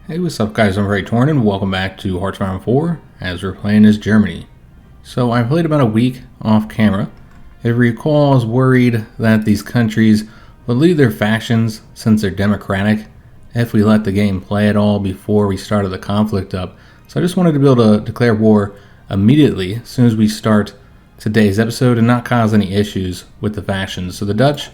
Hey, what's up guys, I'm Praetorian and welcome back to HOI IV as we're playing as Germany. So I played about a week off camera. If you recall, I was worried that these countries would leave their factions since they're democratic if we let the game play at all before we started the conflict up. So I just wanted to be able to declare war immediately as soon as we start today's episode and not cause any issues with the factions. So the Dutch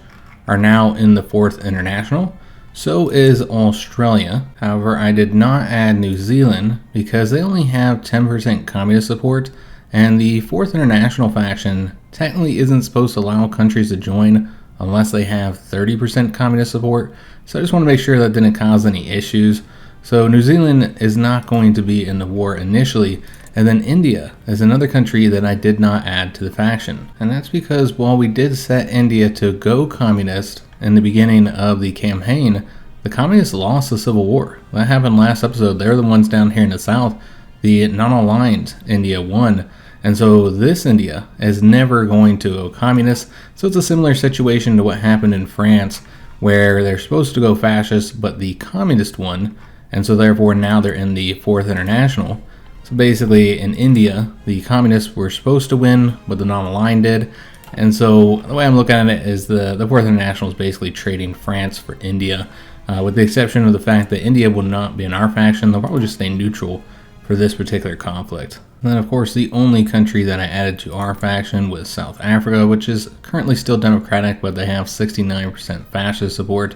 are now in the 4th International. So is Australia. However, I did not add New Zealand because they only have 10% communist support, and the 4th International faction technically isn't supposed to allow countries to join unless they have 30% communist support. So I just want to make sure that didn't cause any issues. So New Zealand is not going to be in the war initially, and then India is another country that I did not add to the faction. And that's because while we did set India to go communist in the beginning of the campaign, the communists lost the civil war. That happened last episode. They're the ones down here in the south. The non-aligned India won. And so this India is never going to go communist. So it's a similar situation to what happened in France, where they're supposed to go fascist, but the communist won. And so therefore now they're in the 4th International. So basically in India, the communists were supposed to win, but the non-aligned did. And so the way I'm looking at it is the 4th International is basically trading France for India, with the exception of the fact that India will not be in our faction. They'll probably just stay neutral for this particular conflict. And then of course the only country that I added to our faction was South Africa, which is currently still democratic, but they have 69% fascist support.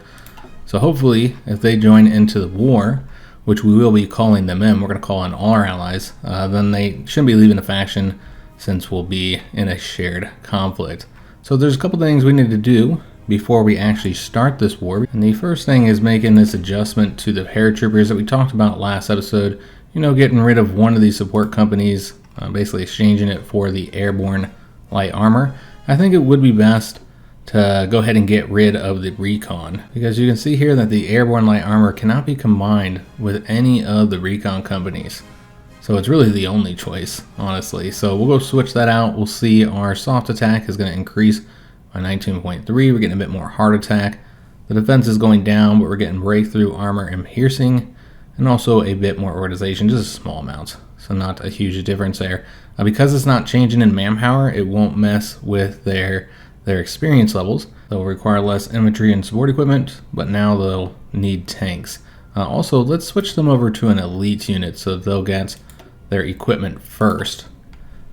So hopefully if they join into the war, which we will be calling them in, we're going to call in all our allies, then they shouldn't be leaving the faction since we'll be in a shared conflict. So there's a couple things we need to do before we actually start this war. And the first thing is making this adjustment to the paratroopers that we talked about last episode. You know, getting rid of one of these support companies, basically exchanging it for the airborne light armor. I think it would be best to go ahead and get rid of the recon, because you can see here that the airborne light armor cannot be combined with any of the recon companies. So it's really the only choice, honestly. So we'll go switch that out. We'll see our soft attack is going to increase by 19.3. We're getting a bit more hard attack. The defense is going down, but we're getting breakthrough armor and piercing, and also a bit more organization, just a small amount. So not a huge difference there. Because it's not changing in manpower, it won't mess with their experience levels. They'll require less infantry and support equipment, but now they'll need tanks. Also, let's switch them over to an elite unit so they'll get their equipment first.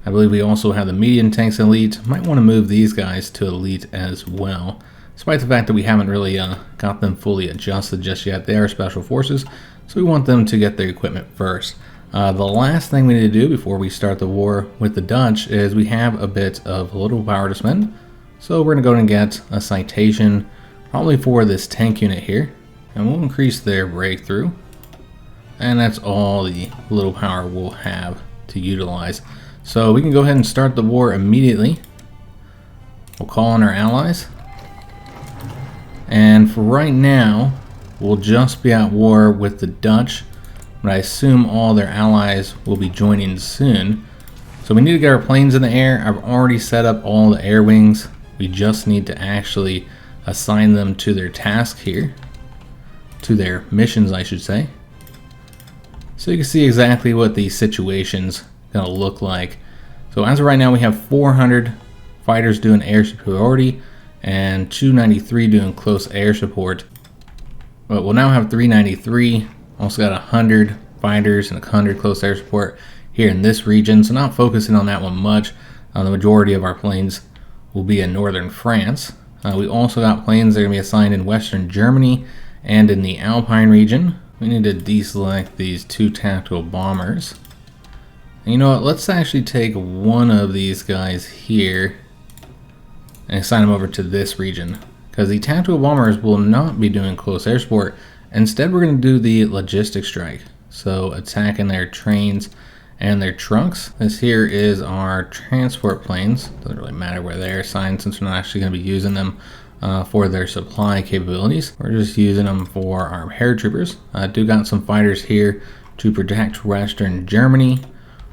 I believe we also have the medium tanks elite. Might want to move these guys to elite as well, despite the fact that we haven't really got them fully adjusted just yet. They are special forces, so we want them to get their equipment first. The last thing we need to do before we start the war with the Dutch is we have a bit of political power to spend. So we're going to go and get a citation, probably for this tank unit here, and we'll increase their breakthrough. And that's all the little power we'll have to utilize. So we can go ahead and start the war immediately. We'll call on our allies. And for right now, we'll just be at war with the Dutch, but I assume all their allies will be joining soon. So we need to get our planes in the air. I've already set up all the air wings. We just need to actually assign them to their task here. To their missions, I should say. So you can see exactly what the situation's gonna look like. So as of right now, we have 400 fighters doing air superiority and 293 doing close air support. But we'll now have 393. Also got 100 fighters and 100 close air support here in this region. So not focusing on that one much. The majority of our planes will be in northern France. We also got planes that are gonna be assigned in western Germany and in the Alpine region. We need to deselect these 2 tactical bombers. And you know what, let's actually take one of these guys here and assign them over to this region, because the tactical bombers will not be doing close air support. Instead, we're going to do the logistic strike, so attacking their trains and their trunks. This here is our transport planes. Doesn't really matter where they're assigned since we're not actually going to be using them for their supply capabilities. We're just using them for our paratroopers. I do got some fighters here to protect western Germany.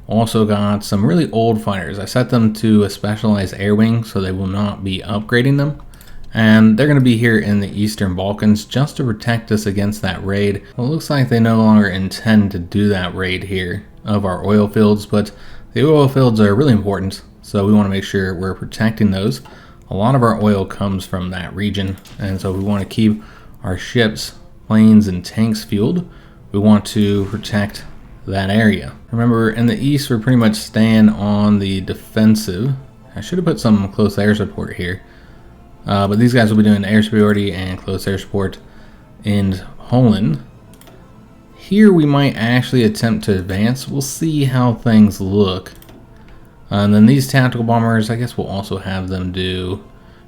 Also got some really old fighters. I set them to a specialized air wing, so they will not be upgrading them. And they're going to be here in the Eastern Balkans just to protect us against that raid. Well, it looks like they no longer intend to do that raid here of our oil fields, but the oil fields are really important, so we want to make sure we're protecting those. A lot of our oil comes from that region, and so we want to keep our ships, planes, and tanks fueled. We want to protect that area. Remember, in the east, we're pretty much staying on the defensive. I should have put some close air support here. But these guys will be doing air superiority and close air support in Poland. Here we might actually attempt to advance. We'll see how things look. And then these tactical bombers, I guess we'll also have them do...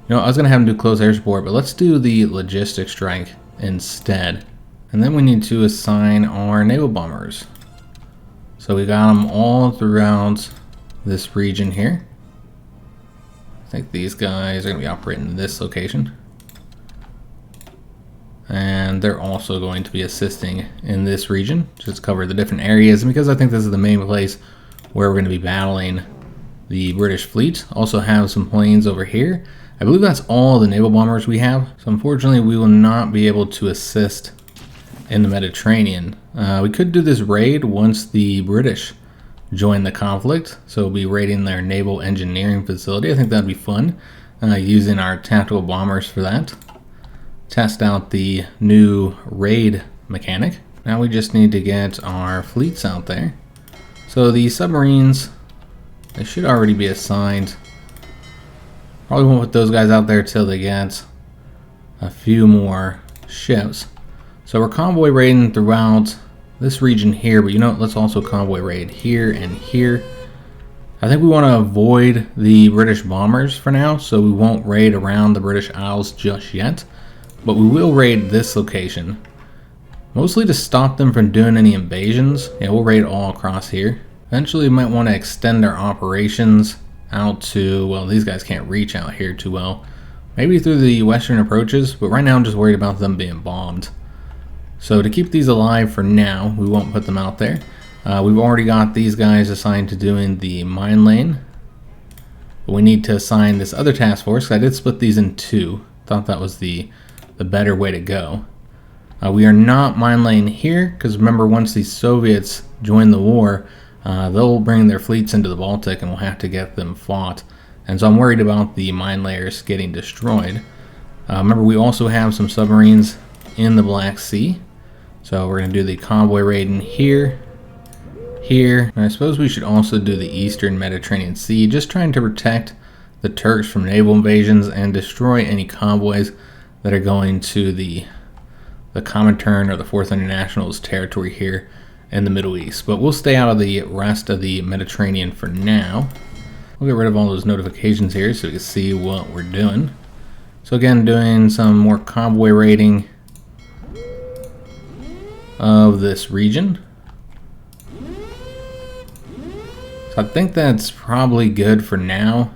You know, I was going to have them do close air support, but let's do the logistic strike instead. And then we need to assign our naval bombers. So we got them all throughout this region here. I think these guys are going to be operating in this location. And they're also going to be assisting in this region, just to cover the different areas. And because I think this is the main place where we're going to be battling the British fleet, also have some planes over here. I believe that's all the naval bombers we have. So unfortunately, we will not be able to assist in the Mediterranean. We could do this raid once the British join the conflict, so we'll be raiding their naval engineering facility. I think that'd be fun, using our tactical bombers for that. Test out the new raid mechanic. Now we just need to get our fleets out there. So the submarines, they should already be assigned. Probably won't put those guys out there till they get a few more ships. So we're convoy raiding throughout this region here, but you know what, let's also convoy raid here and here. I think we want to avoid the British bombers for now, so we won't raid around the British Isles just yet, but we will raid this location, mostly to stop them from doing any invasions. Yeah, we'll raid all across here. Eventually we might want to extend our operations out to, well, these guys can't reach out here too well, maybe through the western approaches, but right now I'm just worried about them being bombed. So to keep these alive for now, we won't put them out there. We've already got these guys assigned to doing the mine lane. But we need to assign this other task force. I did split these in two. Thought that was the better way to go. We are not mine lane here, because remember, once the Soviets join the war, they'll bring their fleets into the Baltic and we'll have to get them fought. And so I'm worried about the mine layers getting destroyed. Remember, we also have some submarines in the Black Sea. So we're going to do the convoy raiding here, here. And I suppose we should also do the Eastern Mediterranean Sea, just trying to protect the Turks from naval invasions and destroy any convoys that are going to the Comintern or the 4th International's territory here in the Middle East. But we'll stay out of the rest of the Mediterranean for now. We'll get rid of all those notifications here so we can see what we're doing. So again, doing some more convoy raiding of this region. So I think that's probably good for now.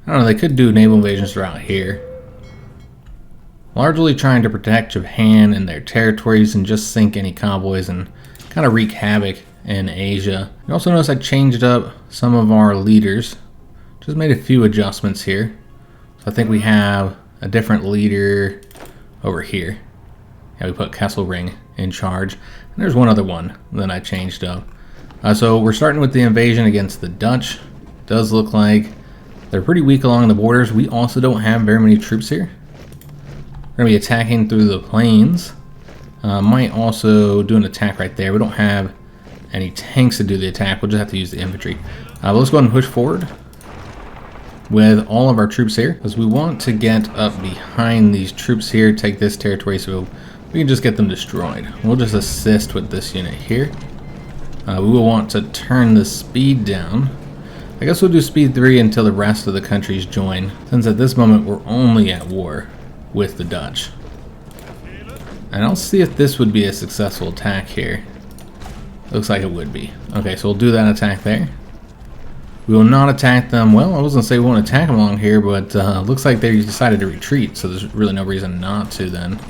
I don't know, they could do naval invasions throughout here. Largely trying to protect Japan and their territories and just sink any convoys and kind of wreak havoc in Asia. You also notice I changed up some of our leaders. Just made a few adjustments here. So I think we have a different leader over here. Yeah, we put Kesselring in charge. And there's one other one that I changed up. So we're starting with the invasion against the Dutch. Does look like they're pretty weak along the borders. We also don't have very many troops here. We're going to be attacking through the plains. Might also do an attack right there. We don't have any tanks to do the attack. We'll just have to use the infantry. But let's go ahead and push forward with all of our troops here, because we want to get up behind these troops here, take this territory so we can just get them destroyed. We'll just assist with this unit here. We will want to turn the speed down. I guess we'll do speed 3 until the rest of the countries join, since at this moment we're only at war with the Dutch. And I'll see if this would be a successful attack here. Looks like it would be. Okay, so we'll do that attack there. We will not attack them. Well, I was going to say we won't attack them along here, but looks like they decided to retreat, so there's really no reason not to then.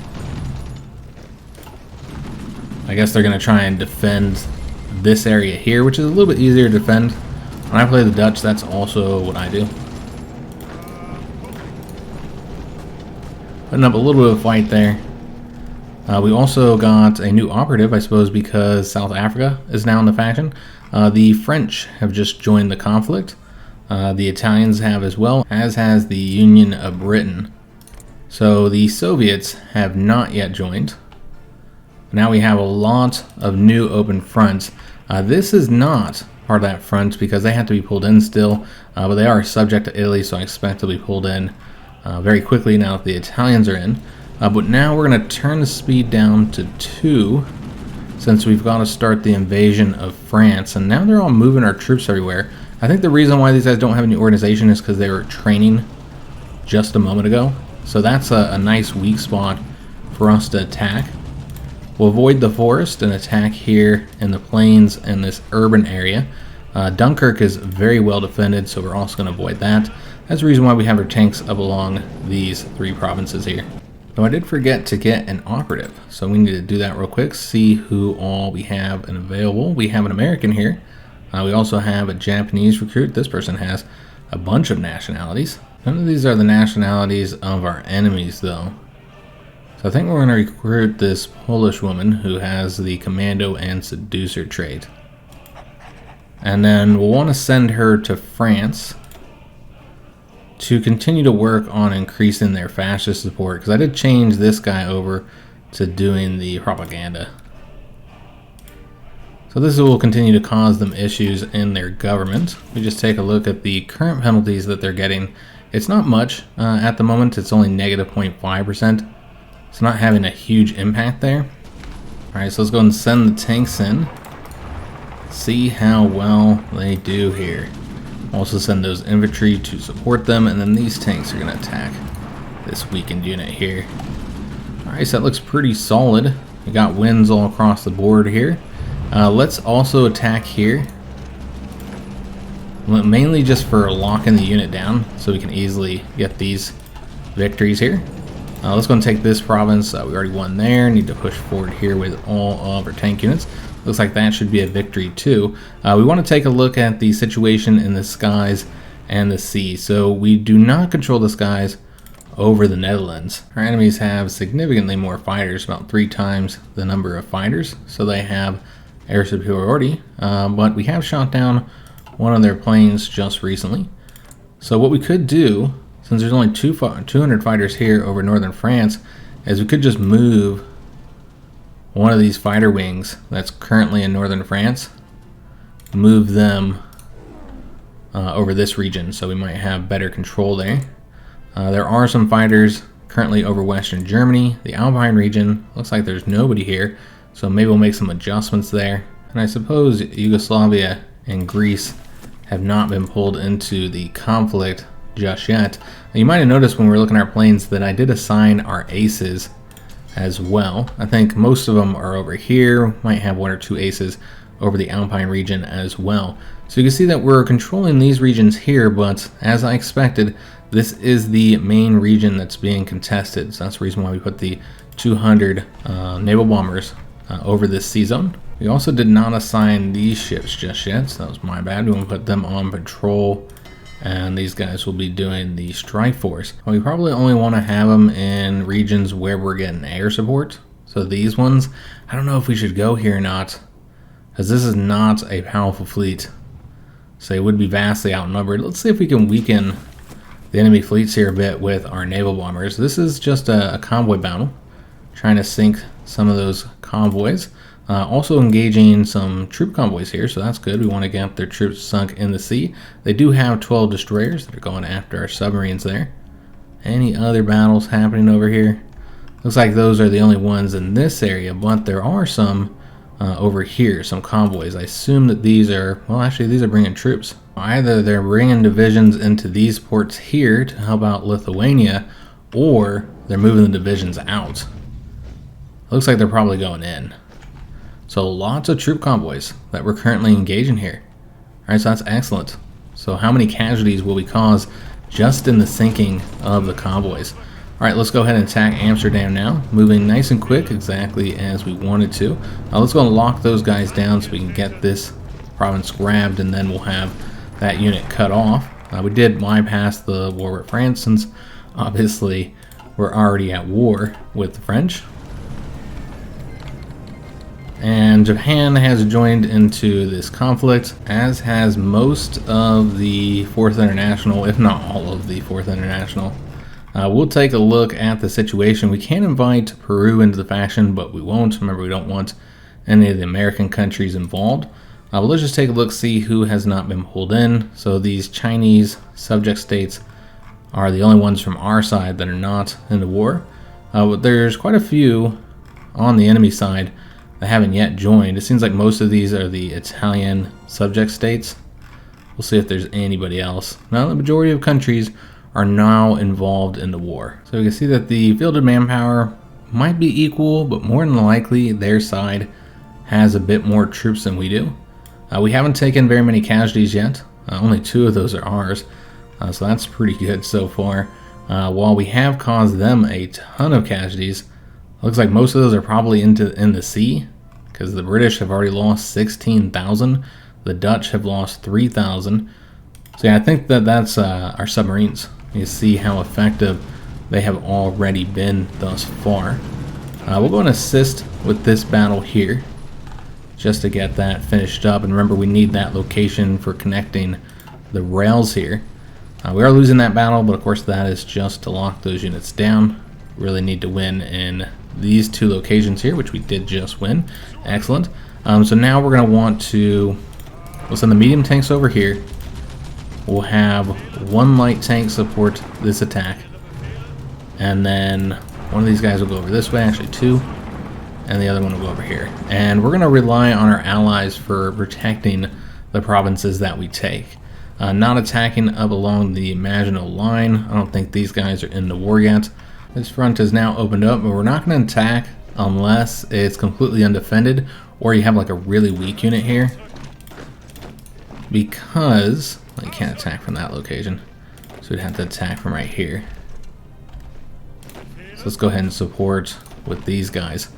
I guess they're going to try and defend this area here, which is a little bit easier to defend. When I play the Dutch, that's also what I do. putting up a little bit of a fight there. We also got a new operative, I suppose, because South Africa is now in the faction. The French have just joined the conflict. The Italians have as well, as has the Union of Britain. So the Soviets have not yet joined. Now we have a lot of new open fronts. This is not part of that front because they have to be pulled in still, but they are subject to Italy, so I expect they'll be pulled in very quickly now that the Italians are in. But now we're going to turn the speed down to 2 since we've got to start the invasion of France. And now they're all moving our troops everywhere. I think the reason why these guys don't have any organization is because they were training just a moment ago. So that's a nice weak spot for us to attack. We'll avoid the forest and attack here in the plains in this urban area. Dunkirk is very well defended, so we're also going to avoid that. That's the reason why we have our tanks up along these 3 provinces here. Now, I did forget to get an operative, so we need to do that real quick, see who all we have and available. We have an American here. We also have a Japanese recruit. This person has a bunch of nationalities. None of these are the nationalities of our enemies, though. So I think we're going to recruit this Polish woman who has the commando and seducer trait. And then we'll want to send her to France to continue to work on increasing their fascist support, because I did change this guy over to doing the propaganda. So this will continue to cause them issues in their government. We just take a look at the current penalties that they're getting. It's not much at the moment. It's only negative 0.5%. It's not having a huge impact there. Alright, so let's go and send the tanks in. See how well they do here. Also send those infantry to support them, and then these tanks are going to attack this weakened unit here. Alright, so that looks pretty solid. We got wins all across the board here. Let's also attack here. Mainly just for locking the unit down, so we can easily get these victories here. Let's go and take this province. We already won there. Need to push forward here with all of our tank units. Looks like that should be a victory too. We want to take a look at the situation in the skies and the sea. So we do not control the skies over the Netherlands. Our enemies have significantly more fighters, about 3 times the number of fighters. So they have air superiority, but we have shot down one of their planes just recently. So what we could do, since there's only 200 fighters here over northern France, is we could just move one of these fighter wings that's currently in northern France, move them over this region, so we might have better control there. There are some fighters currently over western Germany. The Alpine region, looks like there's nobody here, so maybe we'll make some adjustments there. And I suppose Yugoslavia and Greece have not been pulled into the conflict just yet. You might have noticed when we were looking at our planes that I did assign our aces as well. I think most of them are over here, might have 1 or 2 aces over the Alpine region as well. So you can see that we're controlling these regions here, but as I expected, this is the main region that's being contested. So that's the reason why we put the 200 naval bombers over this sea zone. We also did not assign these ships just yet, so that was my bad. We want to put them on patrol, and these guys will be doing the strike force. We probably only want to have them in regions where we're getting air support. So these ones, I don't know if we should go here or not, because this is not a powerful fleet. So they would be vastly outnumbered. Let's see if we can weaken the enemy fleets here a bit with our naval bombers. This is just a convoy battle, trying to sink some of those convoys. Also engaging some troop convoys here, so that's good. We want to get their troops sunk in the sea. They do have 12 destroyers that are going after our submarines there. Any other battles happening over here? Looks like those are the only ones in this area, but there are some over here, some convoys. I assume that these are, well, actually these are bringing troops. Either they're bringing divisions into these ports here to help out Lithuania, or they're moving the divisions out. Looks like they're probably going in. So lots of troop convoys that we're currently engaging here. Alright, so that's excellent. So how many casualties will we cause just in the sinking of the convoys? Alright, let's go ahead and attack Amsterdam now. Moving nice and quick, exactly as we wanted to. Let's go and lock those guys down so we can get this province grabbed, and then we'll have that unit cut off. We did bypass the war with France, since obviously we're already at war with the French. And Japan has joined into this conflict, as has most of the 4th International, if not all of the 4th International. We'll take a look at the situation. We can invite Peru into the faction, but we won't. Remember, we don't want any of the American countries involved. But let's just take a look, see who has not been pulled in. So these Chinese subject states are the only ones from our side that are not in the war. But there's quite a few on the enemy side that haven't yet joined. It seems like most of these are the Italian subject states. We'll see if there's anybody else. Now, the majority of countries are now involved in the war. So you can see that the fielded manpower might be equal, but more than likely their side has a bit more troops than we do. We haven't taken very many casualties yet. Only 2 of those are ours. So that's pretty good so far. While we have caused them a ton of casualties, looks like most of those are probably in the sea, because the British have already lost 16,000. The Dutch have lost 3,000. So yeah, I think that that's our submarines. You see how effective they have already been thus far. We'll go and assist with this battle here, just to get that finished up. And remember, we need that location for connecting the rails here. We are losing that battle, but of course that is just to lock those units down. Really need to win in these 2 locations here, which we did just win. Excellent. So now we're going to want to, we'll send the medium tanks over here. We'll have 1 light tank support this attack, and then one of these guys will go over this way, actually 2, and the other one will go over here. And we're going to rely on our allies for protecting the provinces that we take. Not attacking up along the Maginot Line. I don't think these guys are in the war yet. This front is now opened up, but we're not going to attack unless it's completely undefended, or you have like a really weak unit here. Because, well, you can't attack from that location, so we'd have to attack from right here. So let's go ahead and support with these guys.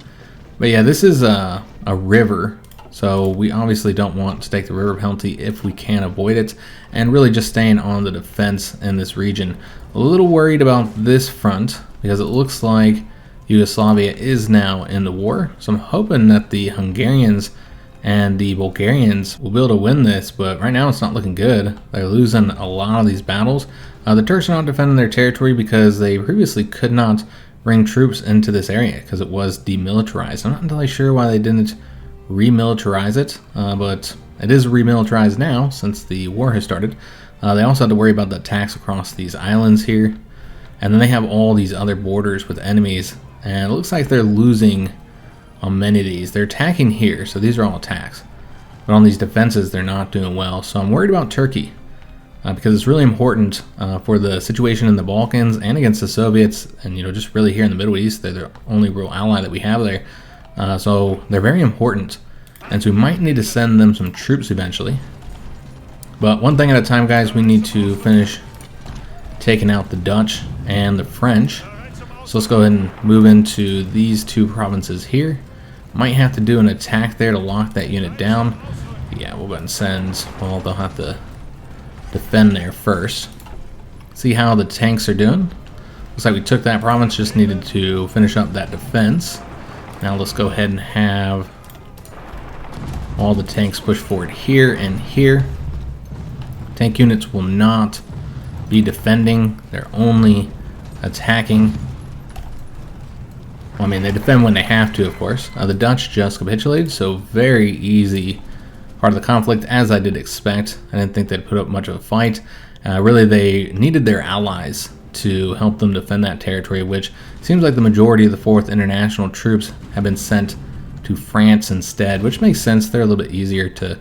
But yeah, this is a river, so we obviously don't want to take the river penalty if we can avoid it, and really just staying on the defense in this region. A little worried about this front, because it looks like Yugoslavia is now in the war. So I'm hoping that the Hungarians and the Bulgarians will be able to win this, but right now it's not looking good. They're losing a lot of these battles. The Turks are not defending their territory because they previously could not bring troops into this area because it was demilitarized. I'm not entirely sure why they didn't remilitarize it, but it is remilitarized now since the war has started. They also had to worry about the attacks across these islands here. And then they have all these other borders with enemies, and it looks like they're losing on many of these. They're attacking here, so these are all attacks. But on these defenses, they're not doing well. So I'm worried about Turkey, because it's really important for the situation in the Balkans and against the Soviets, and just really here in the Middle East. They're the only real ally that we have there. So they're very important, and so we might need to send them some troops eventually. But one thing at a time, guys. We need to finish taking out the Dutch and the French. So let's go ahead and move into these 2 provinces here. Might have to do an attack there to lock that unit down. Yeah, we'll go ahead and send, well, they'll have to defend there first. See how the tanks are doing. Looks like we took that province, just needed to finish up that defense. Now let's go ahead and have all the tanks push forward here and here. Tank units will not be defending, they're only attacking. Well, I mean, they defend when they have to, of course. The Dutch just capitulated, so very easy part of the conflict, as I did expect. I didn't think they'd put up much of a fight. Really, they needed their allies to help them defend that territory, which seems like the majority of the 4th International troops have been sent to France instead, which makes sense. They're a little bit easier to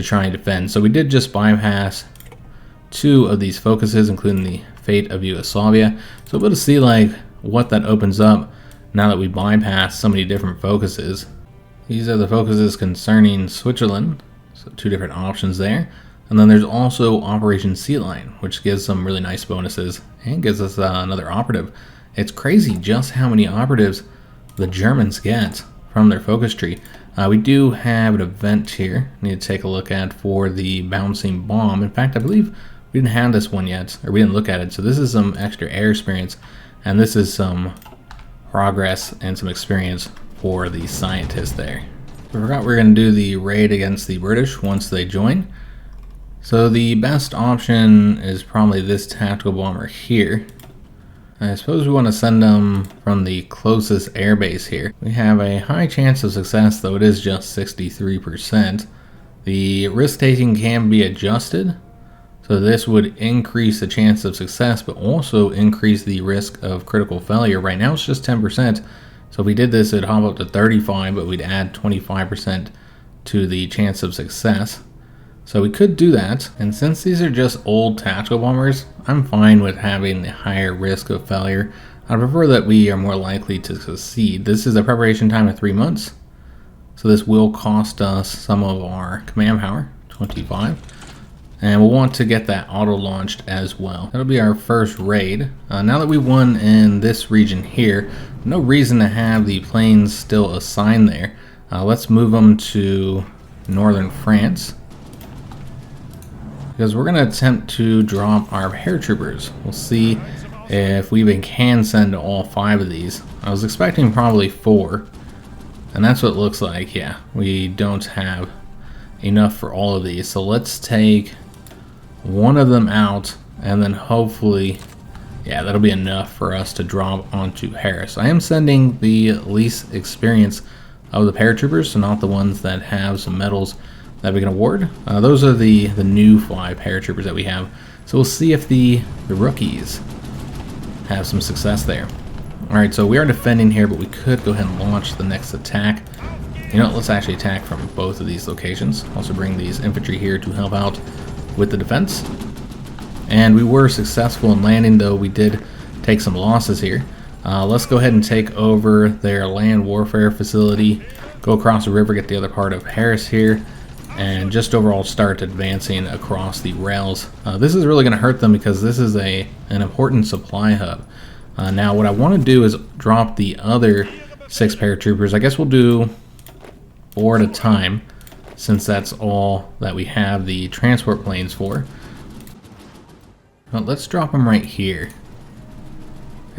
try and defend. So we did just bypass 2 of these focuses, including the fate of Yugoslavia. So we'll be able to see like what that opens up now that we bypass so many different focuses. These are the focuses concerning Switzerland, so 2 different options there. And then there's also Operation Sea Lion, which gives some really nice bonuses and gives us another operative. It's crazy just how many operatives the Germans get from their focus tree. We do have an event here I need to take a look at for the bouncing bomb. In fact, I believe we didn't have this one yet, or we didn't look at it, so this is some extra air experience. And this is some progress and some experience for the scientists there. I forgot we're going to do the raid against the British once they join. So the best option is probably this tactical bomber here. I suppose we want to send them from the closest airbase here. We have a high chance of success, though it is just 63%. The risk taking can be adjusted, so this would increase the chance of success, but also increase the risk of critical failure. Right now it's just 10%, so if we did this, it'd hop up to 35, but we'd add 25% to the chance of success. So we could do that, and since these are just old tactical bombers, I'm fine with having the higher risk of failure. I prefer that we are more likely to succeed. This is a preparation time of 3 months, so this will cost us some of our command power, 25, and we'll want to get that auto-launched as well. That'll be our first raid. Now that we won in this region here, no reason to have the planes still assigned there. Let's move them to northern France, because we're going to attempt to drop our paratroopers. We'll see if we even can send all 5 of these. I was expecting probably 4, and that's what it looks like. Yeah, we don't have enough for all of these. So let's take one of them out, and then hopefully, yeah, that'll be enough for us to drop onto Paris. I am sending the least experience of the paratroopers, so not the ones that have some medals that we can award. Those are the new 5 paratroopers that we have. So we'll see if the rookies have some success there. Alright, so we are defending here, but we could go ahead and launch the next attack. You know what, let's actually attack from both of these locations. Also bring these infantry here to help out with the defense. And we were successful in landing, though we did take some losses here. Let's go ahead and take over their land warfare facility, go across the river, get the other part of Paris here, and just overall start advancing across the rails. This is really going to hurt them because this is an important supply hub. Now what I want to do is drop the other 6 paratroopers. I guess we'll do 4 at a time, since that's all that we have the transport planes for. But let's drop them right here.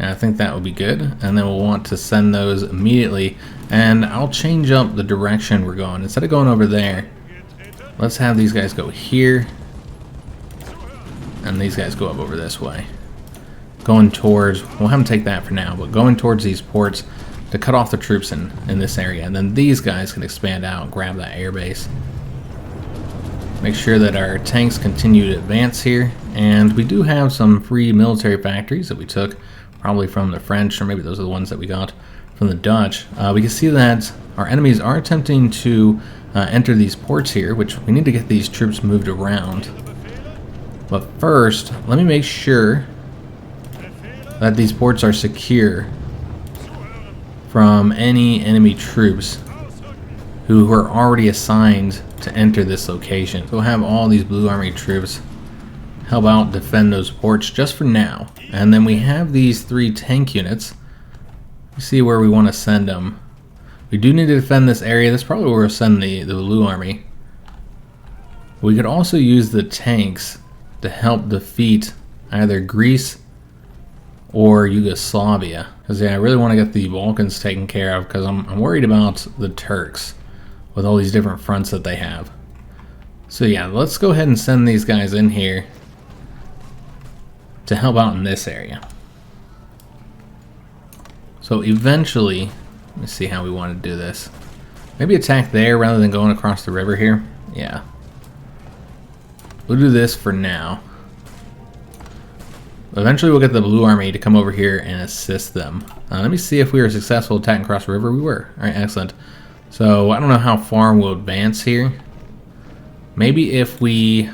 And I think that would be good. And then we'll want to send those immediately. And I'll change up the direction we're going. Instead of going over there, let's have these guys go here, and these guys go up over this way. Going towards, we'll have them take that for now, but going towards these ports to cut off the troops in this area. And then these guys can expand out and grab that airbase. Make sure that our tanks continue to advance here. And we do have some free military factories that we took, probably from the French, or maybe those are the ones that we got from the Dutch. We can see that our enemies are attempting to enter these ports here, which we need to get these troops moved around. But first, let me make sure that these ports are secure from any enemy troops who are already assigned to enter this location. So we'll have all these Blue Army troops help out defend those ports just for now. And then we have these 3 tank units. Let's see where we want to send them. We do need to defend this area. That's probably where we'll send the Blue Army. We could also use the tanks to help defeat either Greece or Yugoslavia. Because yeah, I really want to get the Balkans taken care of, because I'm worried about the Turks with all these different fronts that they have. So yeah, let's go ahead and send these guys in here to help out in this area. So eventually, let me see how we want to do this. Maybe attack there rather than going across the river here. Yeah. We'll do this for now. Eventually we'll get the Blue Army to come over here and assist them. Let me see if we were successful attacking across the river. We were. Alright, excellent. So I don't know how far we'll advance here. Maybe if we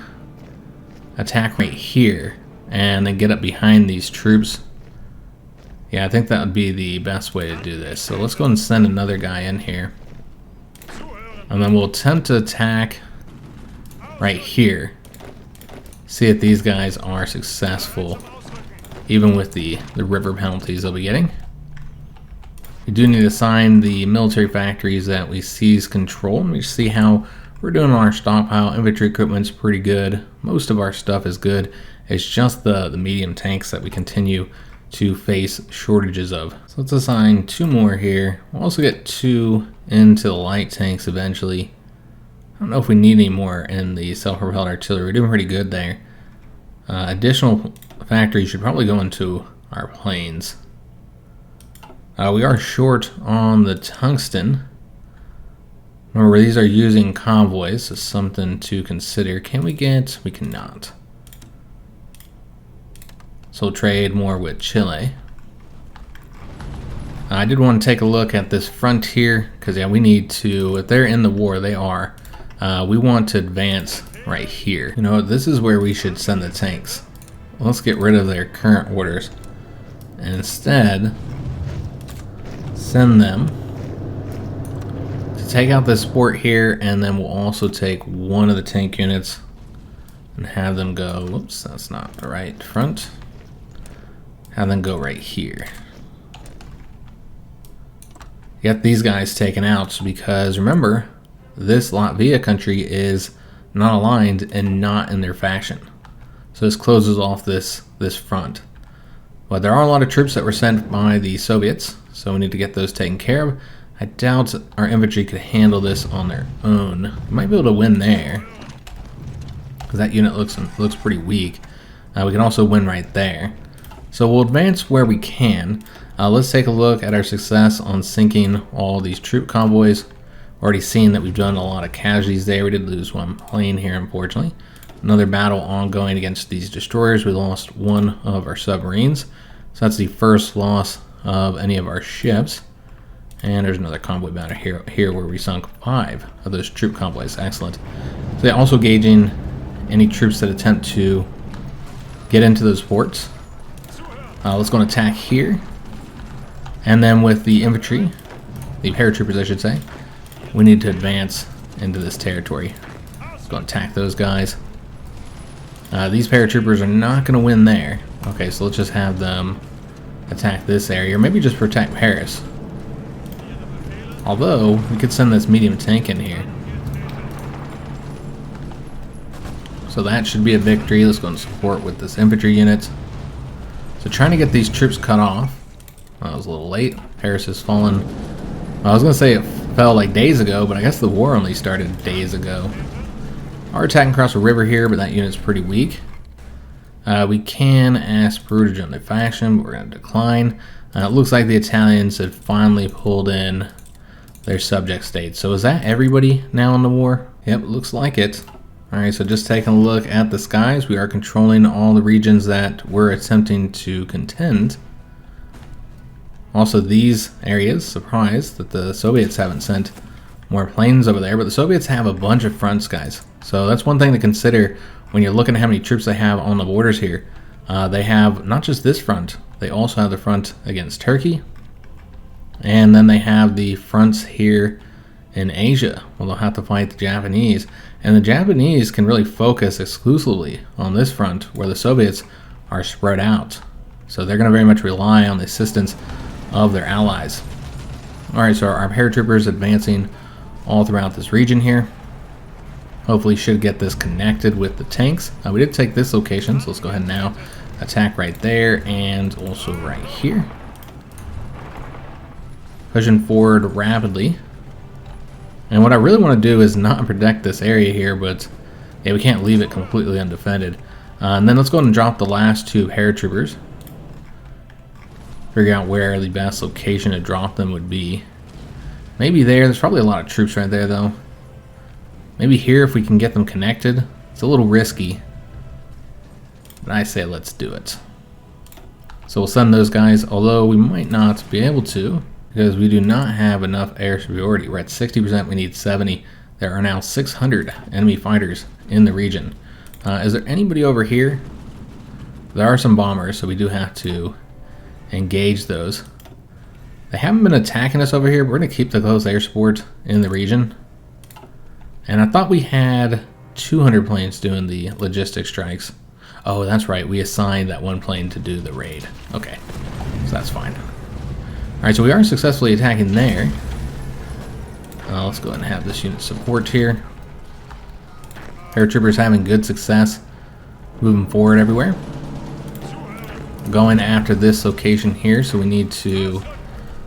attack right here and then get up behind these troops. Yeah, I think that would be the best way to do this. So let's go and send another guy in here. And then we'll attempt to attack right here. See if these guys are successful, even with the river penalties they'll be getting. We do need to assign the military factories that we seize control. Let me see how we're doing on our stockpile. Infantry equipment's pretty good. Most of our stuff is good. It's just the medium tanks that we continue to face shortages of. So let's assign 2 more here. We'll also get 2 into the light tanks eventually. I don't know if we need any more in the self-propelled artillery. We're doing pretty good there. Additional factories should probably go into our planes. We are short on the tungsten. Remember, these are using convoys, so something to consider. Can we get? We cannot. So we'll trade more with Chile. I did want to take a look at this frontier, because yeah, we need to, if they're in the war, they are, we want to advance right here. You know, this is where we should send the tanks. Let's get rid of their current orders and instead send them to take out this sport here, and then we'll also take one of the tank units and have them go, whoops, that's not the right front, have them go right here. Get these guys taken out, because remember, this Latvia country is not aligned and not in their faction. So this closes off this front. But there are a lot of troops that were sent by the Soviets, so we need to get those taken care of. I doubt our infantry could handle this on their own. We might be able to win there, because that unit looks pretty weak. We can also win right there. So we'll advance where we can. Let's take a look at our success on sinking all these troop convoys. Already seen that we've done a lot of casualties there. We did lose 1 plane here, unfortunately. Another battle ongoing against these destroyers. We lost 1 of our submarines. So that's the first loss of any of our ships. And there's another convoy battle here where we sunk 5 of those troop convoys. Excellent. So they're also gauging any troops that attempt to get into those ports. Let's go and attack here. And then with the infantry, the paratroopers I should say, we need to advance into this territory. Let's go and attack those guys. These paratroopers are not going to win there. Okay, so let's just have them attack this area, or maybe just protect Paris. Although, we could send this medium tank in here. So that should be a victory. Let's go and support with this infantry unit. So trying to get these troops cut off. I was a little late. Paris has fallen. I was going to say it fell like days ago, but I guess the war only started days ago. Are attacking across a river here, but that unit's pretty weak. We can ask Perugia on their faction, but we're going to decline. It looks like the Italians have finally pulled in their subject states. So is that everybody now in the war? Yep, looks like it. Alright, so just taking a look at the skies, we are controlling all the regions that we're attempting to contend. Also, these areas, surprised that the Soviets haven't sent more planes over there, but the Soviets have a bunch of fronts, guys. So that's one thing to consider when you're looking at how many troops they have on the borders here. They have not just this front, they also have the front against Turkey. And then they have the fronts here in Asia, where they'll have to fight the Japanese. And the Japanese can really focus exclusively on this front, where the Soviets are spread out. So they're going to very much rely on the assistance of their allies. Alright, so our paratroopers advancing all throughout this region here. Hopefully should get this connected with the tanks. We did take this location, so let's go ahead and now attack right there and also right here. Pushing forward rapidly. And what I really want to do is not protect this area here, but yeah, we can't leave it completely undefended. And then let's go ahead and drop the last 2 paratroopers. Figure out where the best location to drop them would be. Maybe there. There's probably a lot of troops right there, though. Maybe here if we can get them connected. It's a little risky, but I say let's do it. So we'll send those guys, although we might not be able to, because we do not have enough air superiority. We're at 60%, we need 70. There are now 600 enemy fighters in the region. Is there anybody over here? There are some bombers, so we do have to engage those. They haven't been attacking us over here, but we're going to keep the close air support in the region. And I thought we had 200 planes doing the logistic strikes. Oh, that's right. We assigned that 1 plane to do the raid. Okay, so that's fine. Alright, so we are successfully attacking there. Let's go ahead and have this unit support here. Paratroopers having good success moving forward everywhere. going after this location here, so we need to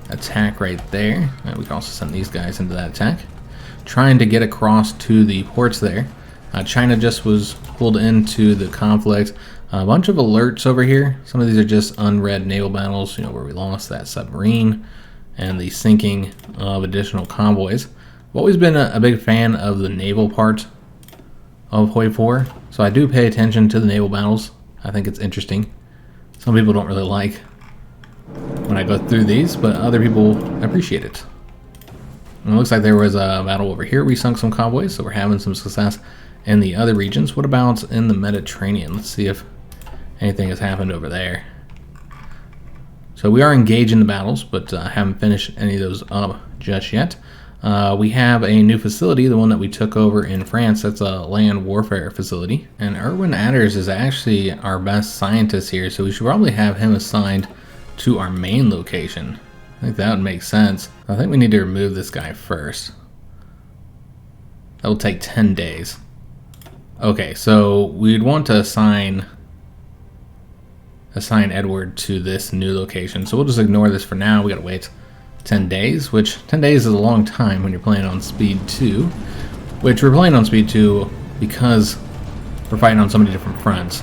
attack right there. And we can also send these guys into that attack, trying to get across to the ports there. China just was pulled into the conflict. A bunch of alerts over here. Some of these are just unread naval battles, you know, where we lost that submarine and the sinking of additional convoys. I've always been a big fan of the naval part of HOI4, so I do pay attention to the naval battles. I think it's interesting. Some people don't really like when I go through these, but other people appreciate it. And it looks like there was a battle over here. We sunk some convoys, so we're having some success in the other regions. What about in the Mediterranean? Let's see if anything has happened over there. So we are engaged in the battles, but haven't finished any of those up just yet. We have a new facility, the one that we took over in France. That's a land warfare facility. And Erwin Adders is actually our best scientist here, so we should probably have him assigned to our main location. I think that would make sense. I think we need to remove this guy first. That will take 10 days. Okay, so we'd want to assign Edward to this new location. So we'll just ignore this for now. We gotta wait 10 days, which 10 days is a long time when you're playing on speed 2, which we're playing on speed 2 because we're fighting on so many different fronts.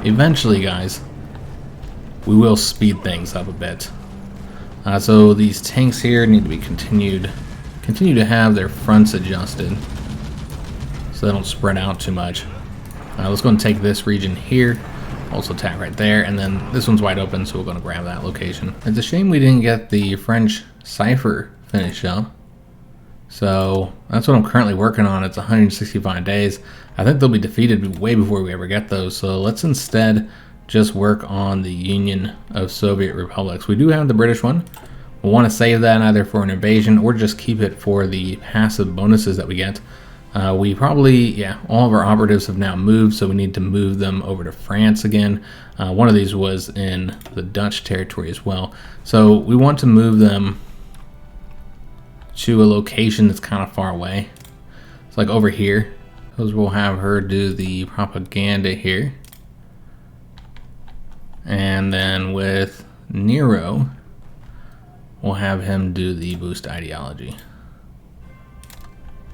Eventually, guys, we will speed things up a bit. So these tanks here need to be continue to have their fronts adjusted so they don't spread out too much. Let's go and take this region here. Also attack right there, and then this one's wide open, so we're going to grab that location. It's a shame we didn't get the French cipher finished up. So that's what I'm currently working on. It's 165 days. I think they'll be defeated way before we ever get those. So let's instead just work on the Union of Soviet Republics. We do have the British one. We'll want to save that either for an invasion or just keep it for the passive bonuses that we get. We probably, all of our operatives have now moved, so we need to move them over to France again. One of these was in the Dutch territory as well. So we want to move them to a location that's kind of far away. It's like over here. Because we'll have her do the propaganda here. And then with Nero, we'll have him do the boost ideology.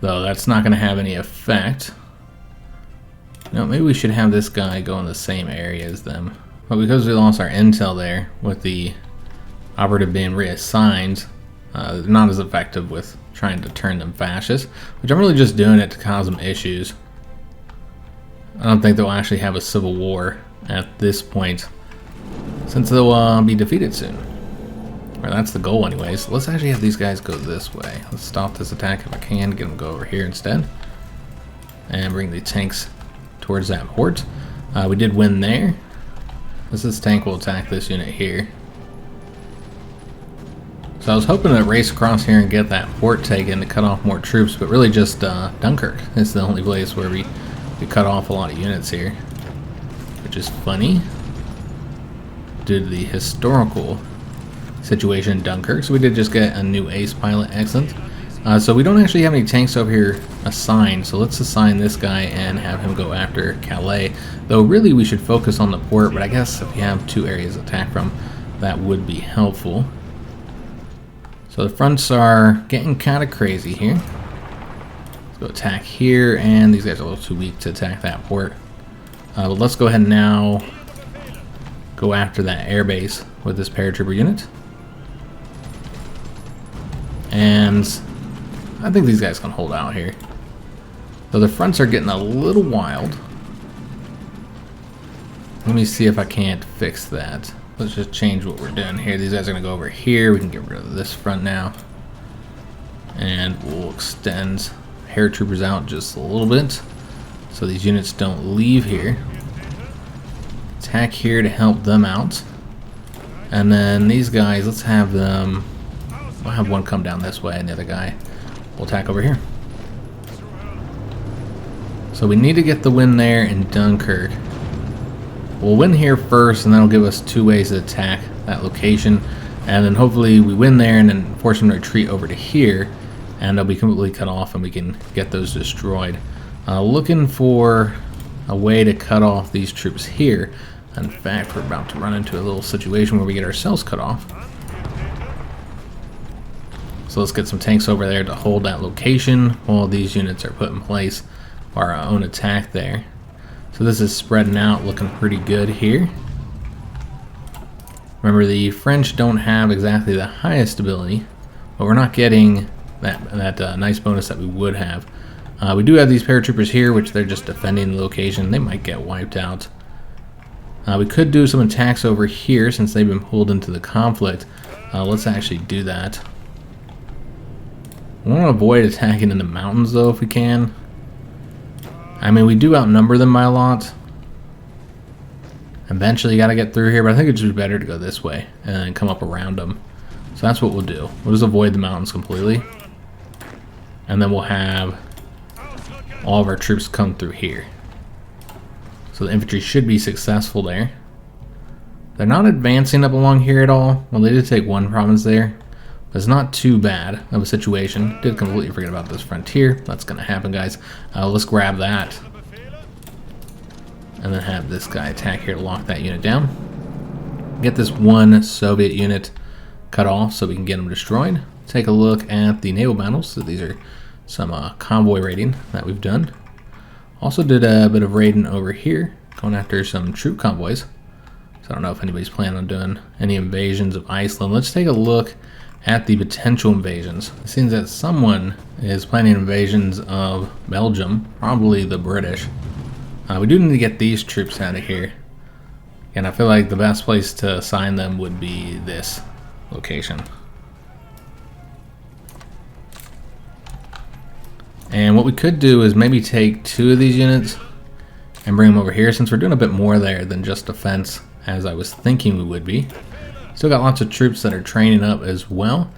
Though that's not going to have any effect. No, maybe we should have this guy go in the same area as them. But because we lost our intel there, with the operative being reassigned, they're not as effective with trying to turn them fascist, which I'm really just doing it to cause them issues. I don't think they'll actually have a civil war at this point, since they'll be defeated soon. Or that's the goal anyways. Let's actually have these guys go this way. Let's stop this attack if I can, get them to go over here instead. And bring the tanks towards that port. We did win there. This tank will attack this unit here. So I was hoping to race across here and get that port taken to cut off more troops, but really just Dunkirk is the only place where we cut off a lot of units here. Which is funny, due to the historical situation in Dunkirk. So we did just get a new ace pilot, excellent. So we don't actually have any tanks over here assigned, so let's assign this guy and have him go after Calais. Though really we should focus on the port, but I guess if you have two areas to attack from, that would be helpful. So the fronts are getting kind of crazy here. Let's go attack here, and these guys are a little too weak to attack that port. But let's go ahead and now go after that airbase with this paratrooper unit. And I think these guys can hold out here. So the fronts are getting a little wild. Let me see if I can't fix that. Let's just change what we're doing here. These guys are going to go over here. We can get rid of this front now. And we'll extend paratroopers out just a little bit so these units don't leave here. Attack here to help them out. And then these guys, let's have them... I'll have one come down this way and the other guy will attack over here. So we need to get the win there in Dunkirk. We'll win here first, and that'll give us two ways to attack that location. And then hopefully we win there and then force them to retreat over to here, and they'll be completely cut off and we can get those destroyed. Looking for a way to cut off these troops here. In fact, we're about to run into a little situation where we get ourselves cut off. So let's get some tanks over there to hold that location while these units are put in place for our own attack there. So this is spreading out, looking pretty good here. Remember, the French don't have exactly the highest ability, but we're not getting that nice bonus that we would have. We do have these paratroopers here, which they're just defending the location. They might get wiped out. We could do some attacks over here since they've been pulled into the conflict. Let's actually do that. We want to avoid attacking in the mountains though if we can. I mean, we do outnumber them by a lot. Eventually you got to get through here, but I think it's just better to go this way and then come up around them. So that's what we'll do. We'll just avoid the mountains completely. And then we'll have all of our troops come through here. So the infantry should be successful there. They're not advancing up along here at all. Well, they did take one province there. But it's not too bad of a situation. Did completely forget about this frontier. That's going to happen, guys. Let's grab that. And then have this guy attack here to lock that unit down. Get this one Soviet unit cut off so we can get them destroyed. Take a look at the naval battles. So these are some convoy raiding that we've done. Also did a bit of raiding over here, going after some troop convoys. So I don't know if anybody's planning on doing any invasions of Iceland. Let's take a look at the potential invasions. It seems that someone is planning invasions of Belgium, probably the British. We do need to get these troops out of here. And I feel like the best place to assign them would be this location. And what we could do is maybe take 2 of these units and bring them over here, since we're doing a bit more there than just defense as I was thinking we would be. Still got lots of troops that are training up as well.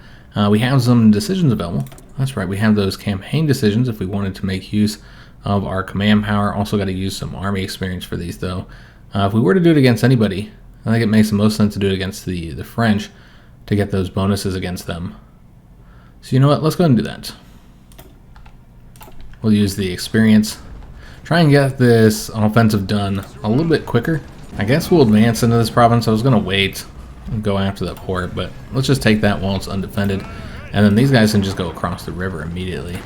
We have some decisions available. That's right, we have those campaign decisions if we wanted to make use of our command power. Also got to use some army experience for these though. If we were to do it against anybody, I think it makes the most sense to do it against the French to get those bonuses against them. So you know what, let's go ahead and do that. We'll use the experience. Try and get this offensive done a little bit quicker. I guess we'll advance into this province. I was going to wait and go after the port, but let's just take that while it's undefended. And then these guys can just go across the river immediately.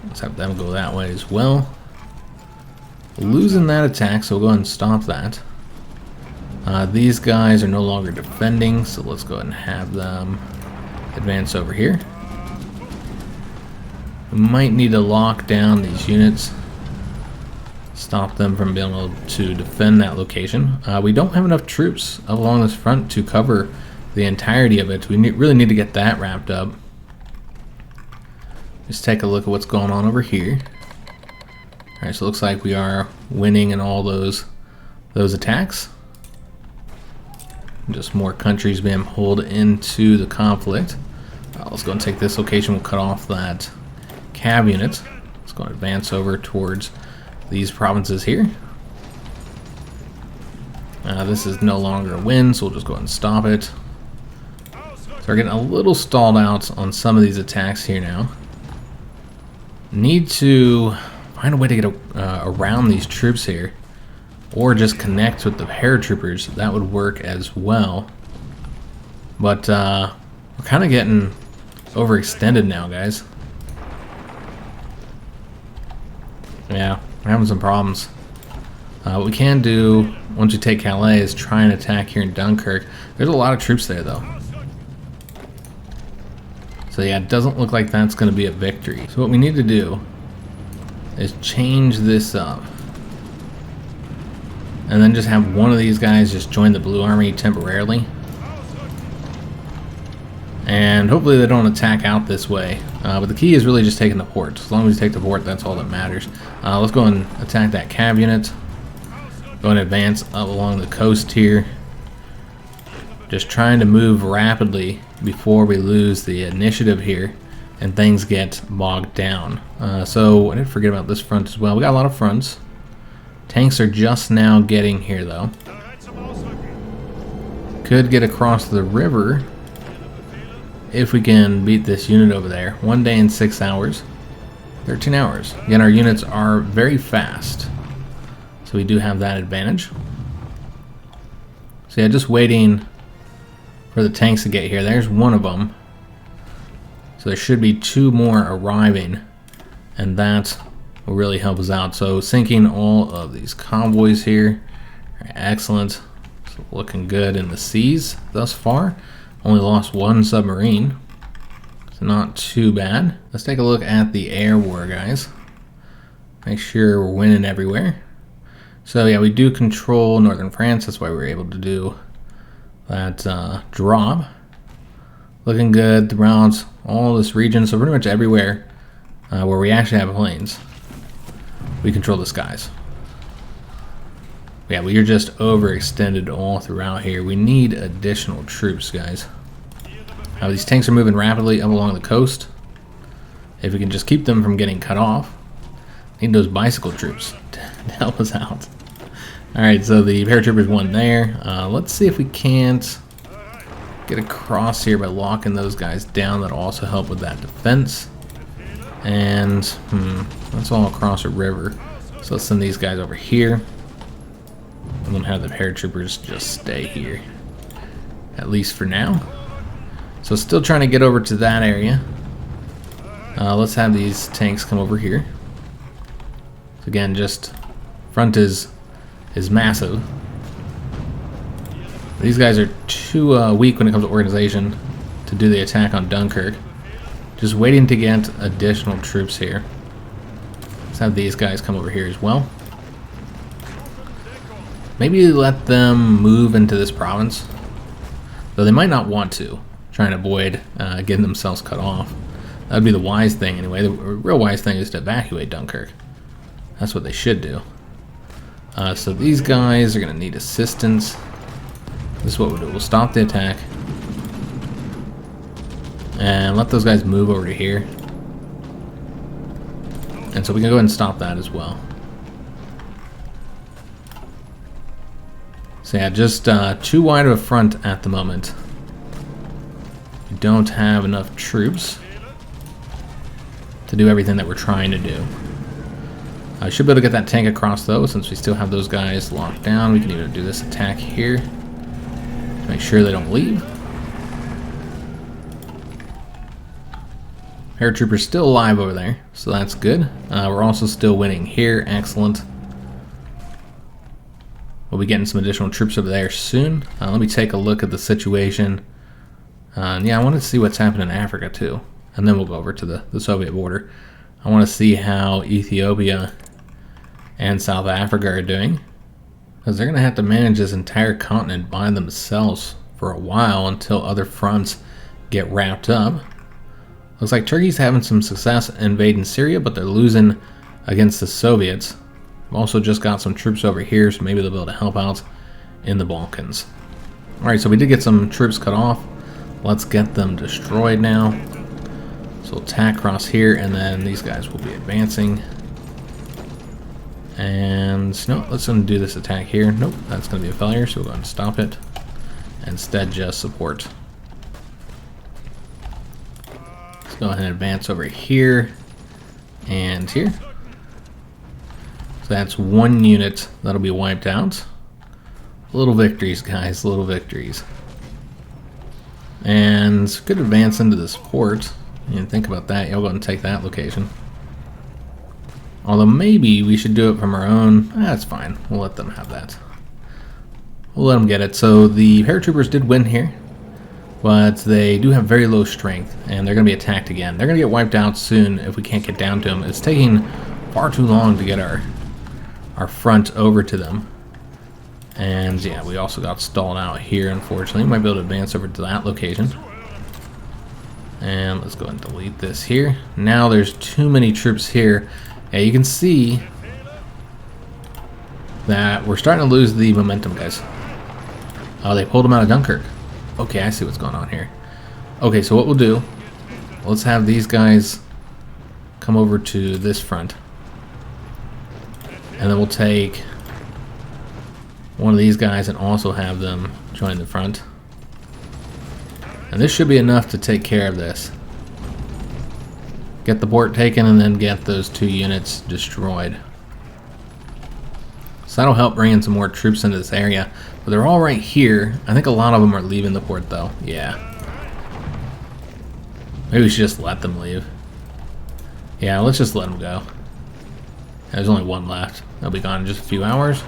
Let's have them go that way as well. Losing that attack, so we'll go ahead and stop that. These guys are no longer defending, so let's go ahead and have them advance over here. We might need to lock down these units, stop them from being able to defend that location. We don't have enough troops along this front to cover the entirety of it. We really need to get that wrapped up. Just take a look at what's going on over here. Alright, so it looks like we are winning in all those attacks. Just more countries being pulled into the conflict. Let's go and take this location. We'll cut off that cav unit. Let's go and advance over towards these provinces here. This is no longer a win, so we'll just go ahead and stop it. So we're getting a little stalled out on some of these attacks here now. Need to find a way to get around these troops here, or just connect with the paratroopers. That would work as well. But we're kind of getting overextended now, guys. Yeah, we're having some problems. What we can do once we take Calais is try and attack here in Dunkirk. There's a lot of troops there though. So yeah, it doesn't look like that's going to be a victory. So what we need to do is change this up. And then just have one of these guys just join the Blue Army temporarily. And hopefully they don't attack out this way. But the key is really just taking the port. As long as we take the port, that's all that matters. Let's go and attack that cav unit. Go and advance up along the coast here. Just trying to move rapidly before we lose the initiative here and things get bogged down. So I didn't forget about this front as well. We got a lot of fronts. Tanks are just now getting here though. Could get across the river if we can beat this unit over there. 1 day and 6 hours. 13 hours. Again, our units are very fast, so we do have that advantage. So yeah, just waiting for the tanks to get here. There's one of them. So there should be 2 more arriving, and that will really help us out. So sinking all of these convoys here. Excellent. So looking good in the seas thus far. Only lost 1 submarine. So not too bad. Let's take a look at the air war, guys. Make sure we're winning everywhere. So yeah, we do control northern France. That's why we were able to do that drop. Looking good throughout all this region. So pretty much everywhere where we actually have planes, we control the skies. Yeah, we are just overextended all throughout here. We need additional troops, guys. These tanks are moving rapidly up along the coast. If we can just keep them from getting cut off. Need those bicycle troops to help us out. Alright, so the paratroopers won there. Let's see if we can't get across here by locking those guys down. That'll also help with that defense. And that's all across a river. So let's send these guys over here. I'm gonna have the paratroopers just stay here, at least for now. So still trying to get over to that area. Let's have these tanks come over here. So again, just front is massive. These guys are too weak when it comes to organization to do the attack on Dunkirk. Just waiting to get additional troops here. Let's have these guys come over here as well. Maybe let them move into this province, though they might not want to, trying to avoid getting themselves cut off. That would be the wise thing anyway. The real wise thing is to evacuate Dunkirk. That's what they should do. So these guys are going to need assistance. This is what we'll do. We'll stop the attack and let those guys move over to here. And so we can go ahead and stop that as well. So yeah, just too wide of a front at the moment. We don't have enough troops to do everything that we're trying to do. I should be able to get that tank across though, since we still have those guys locked down. We can even do this attack here to make sure they don't leave. Paratroopers still alive over there, so that's good. We're also still winning here. Excellent. We'll be getting some additional troops over there soon. Let me take a look at the situation. Yeah, I want to see what's happening in Africa too. And then we'll go over to the Soviet border. I want to see how Ethiopia and South Africa are doing, because they're going to have to manage this entire continent by themselves for a while until other fronts get wrapped up. Looks like Turkey's having some success invading Syria, but they're losing against the Soviets. I've also just got some troops over here, so maybe they'll be able to help out in the Balkans. Alright, so we did get some troops cut off. Let's get them destroyed now. So we'll attack across here, and then these guys will be advancing. And no, let's undo this attack here. Nope, that's going to be a failure, so we'll go ahead and stop it. Instead, just support. Let's go ahead and advance over here and here. So that's 1 unit that'll be wiped out. Little victories, guys, little victories. And could advance into this port. And think about that. You'll go and take that location. Although maybe we should do it from our own. That's fine. We'll let them have that. We'll let them get it. So the paratroopers did win here, but they do have very low strength, and they're going to be attacked again. They're going to get wiped out soon if we can't get down to them. It's taking far too long to get our front over to them. And yeah, we also got stalled out here, unfortunately. We might be able to advance over to that location. And let's go ahead and delete this here. Now there's too many troops here. Yeah, you can see that we're starting to lose the momentum, guys. Oh, they pulled them out of Dunkirk. Okay, I see what's going on here. Okay, so what we'll do, let's have these guys come over to this front. And then we'll take one of these guys and also have them join the front. And this should be enough to take care of this. Get the port taken and then get those 2 units destroyed. So that'll help bring in some more troops into this area. But they're all right here. I think a lot of them are leaving the port though. Yeah. Maybe we should just let them leave. Yeah, let's just let them go. There's only one left. They'll be gone in just a few hours.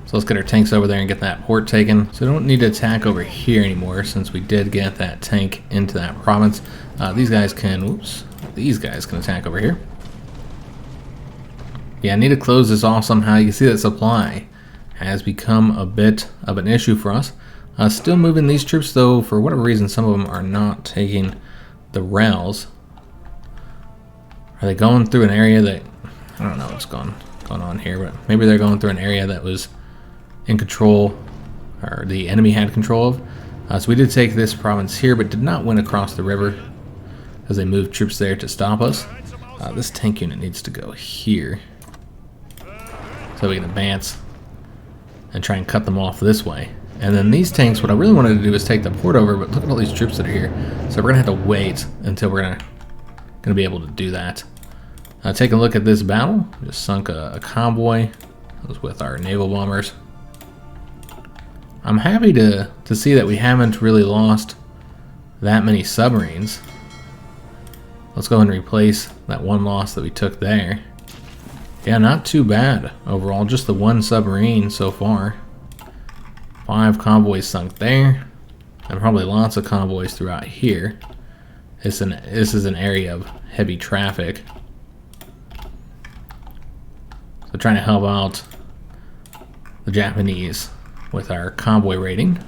So let's get our tanks over there and get that port taken. So we don't need to attack over here anymore since we did get that tank into that province. These guys can, these guys can attack over here. Yeah, I need to close this off somehow. You can see that supply has become a bit of an issue for us. Still moving these troops though, for whatever reason some of them are not taking the rails. Are they going through an area that, I don't know what's going on here, but maybe they're going through an area that was in control, or the enemy had control of. So we did take this province here, but did not win across the river as they moved troops there to stop us. This tank unit needs to go here so we can advance and try and cut them off this way. And then these tanks, what I really wanted to do is take the port over, but look at all these troops that are here. So we're gonna have to wait until we're gonna be able to do that. Take a look at this battle. We just sunk a convoy. That was with our naval bombers. I'm happy to see that we haven't really lost that many submarines. Let's go and replace that one loss that we took there. Yeah, not too bad overall. Just the one submarine so far. 5 convoys sunk there, and probably lots of convoys throughout here. This is an area of heavy traffic. So trying to help out the Japanese with our convoy raiding.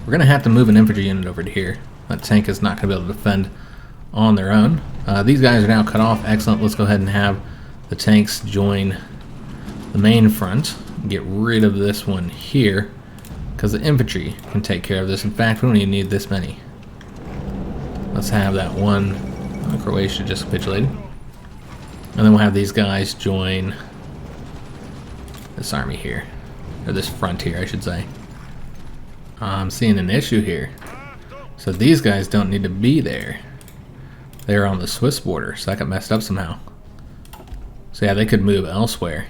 We're going to have to move an infantry unit over to here. That tank is not going to be able to defend on their own. These guys are now cut off. Excellent. Let's go ahead and have the tanks join the main front. Get rid of this one here because the infantry can take care of this. In fact, we don't even need this many. Let's have that one. Croatia just capitulated. And then we'll have these guys join this army here. Or this front here, I should say. I'm seeing an issue here. So these guys don't need to be there. They're on the Swiss border, so that got messed up somehow. So yeah, they could move elsewhere.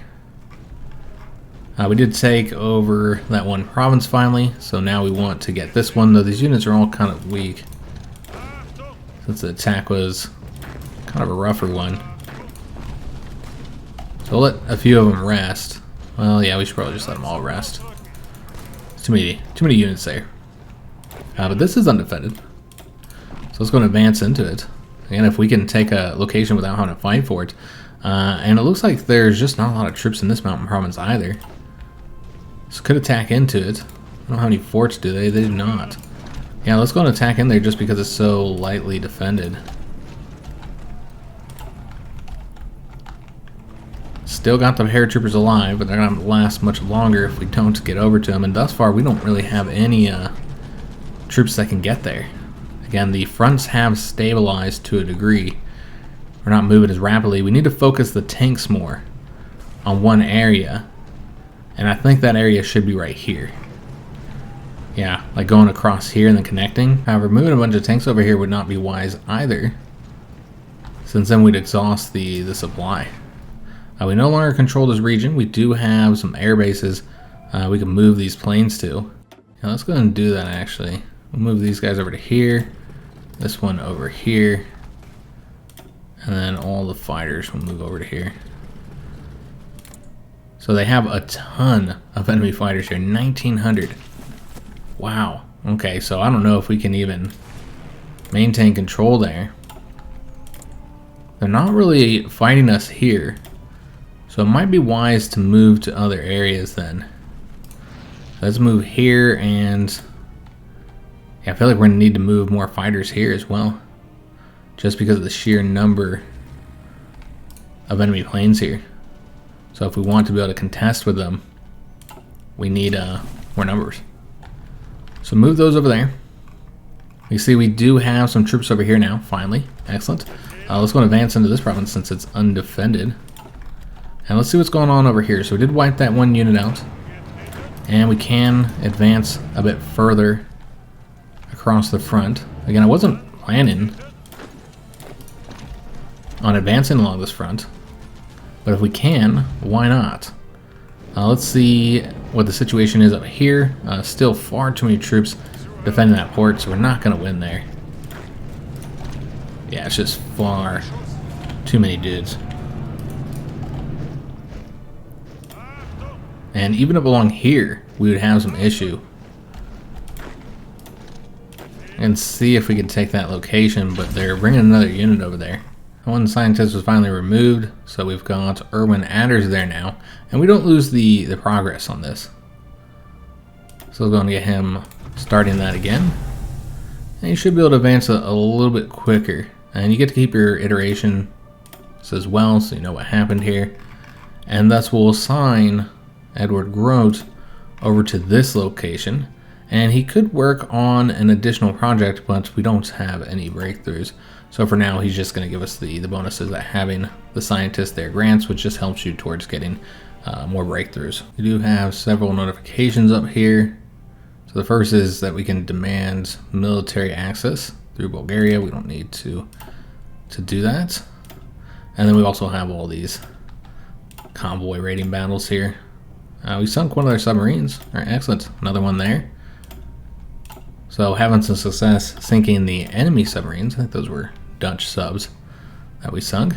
We did take over that one province finally, so now we want to get this one, though these units are all kind of weak. Since the attack was kind of a rougher one. So we'll let a few of them rest. Well, yeah, we should probably just let them all rest. It's too many units there. But this is undefended. So let's go and advance into it. Again, if we can take a location without having to fight for it. And it looks like there's just not a lot of troops in this mountain province either. So could attack into it. I don't know how many forts do they? They do not. Yeah, let's go and attack in there just because it's so lightly defended. Still got the paratroopers alive, but they're not going to last much longer if we don't get over to them. And thus far, we don't really have any troops that can get there. Again, the fronts have stabilized to a degree. We're not moving as rapidly. We need to focus the tanks more on one area. And I think that area should be right here. Yeah, like going across here and then connecting. However, moving a bunch of tanks over here would not be wise either, since then we'd exhaust the supply. We no longer control this region. We do have some air bases we can move these planes to. Yeah, let's go ahead and do that actually. We'll move these guys over to here. This one over here. And then all the fighters will move over to here. So they have a ton of enemy fighters here, 1,900. Wow. Okay, so I don't know if we can even maintain control there. They're not really fighting us here. So it might be wise to move to other areas then. Let's move here, and yeah, I feel like we're going to need to move more fighters here as well. Just because of the sheer number of enemy planes here. So if we want to be able to contest with them, we need more numbers. So move those over there. You see we do have some troops over here now, finally. Excellent. Let's go and advance into this province since it's undefended. And let's see what's going on over here. So we did wipe that one unit out. And we can advance a bit further across the front. Again, I wasn't planning on advancing along this front. but if we can, why not? Let's see what the situation is up here. Still far too many troops defending that port, so we're not going to win there. Yeah, it's just far too many dudes. And even up along here, we would have some issue. And see if we can take that location, but they're bringing another unit over there. One scientist was finally removed, so we've got Irwin Adders there now, and we don't lose the progress on this. So we're going to get him starting that again. And you should be able to advance a little bit quicker. And you get to keep your iterations as well, so you know what happened here. And thus we'll assign Edward Grote over to this location. And he could work on an additional project, but we don't have any breakthroughs. So for now, he's just going to give us the bonuses that having the scientist there grants, which just helps you towards getting more breakthroughs. We do have several notifications up here. So the first is that we can demand military access through Bulgaria. We don't need to do that. And then we also have all these convoy raiding battles here. We sunk one of their submarines. All right, excellent. Another one there. So having some success sinking the enemy submarines. I think those were Dutch subs that we sunk.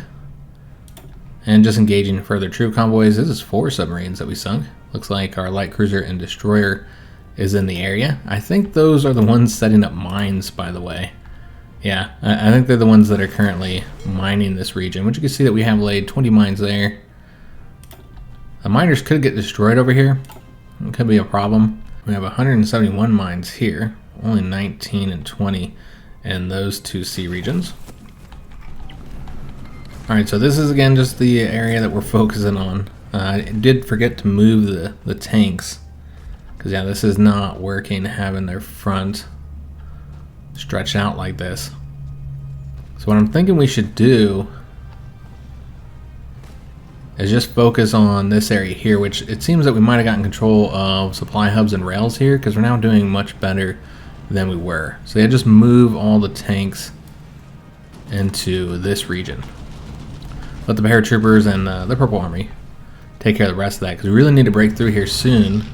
And just engaging further troop convoys. This is 4 submarines that we sunk. Looks like our light cruiser and destroyer is in the area. I think those are the ones setting up mines, by the way. Yeah, I think they're the ones that are currently mining this region, which you can see that we have laid 20 mines there. The miners could get destroyed over here. It could be a problem. We have 171 mines here. Only 19 and 20 in those 2 sea regions. Alright, so this is again just the area that we're focusing on. I did forget to move the tanks. Because yeah, this is not working having their front stretched out like this. So what I'm thinking we should do is just focus on this area here, which it seems that we might have gotten control of supply hubs and rails here, because we're now doing much better than we were. So yeah, just move all the tanks into this region. Let the paratroopers and the Purple Army take care of the rest of that, because we really need to break through here soon,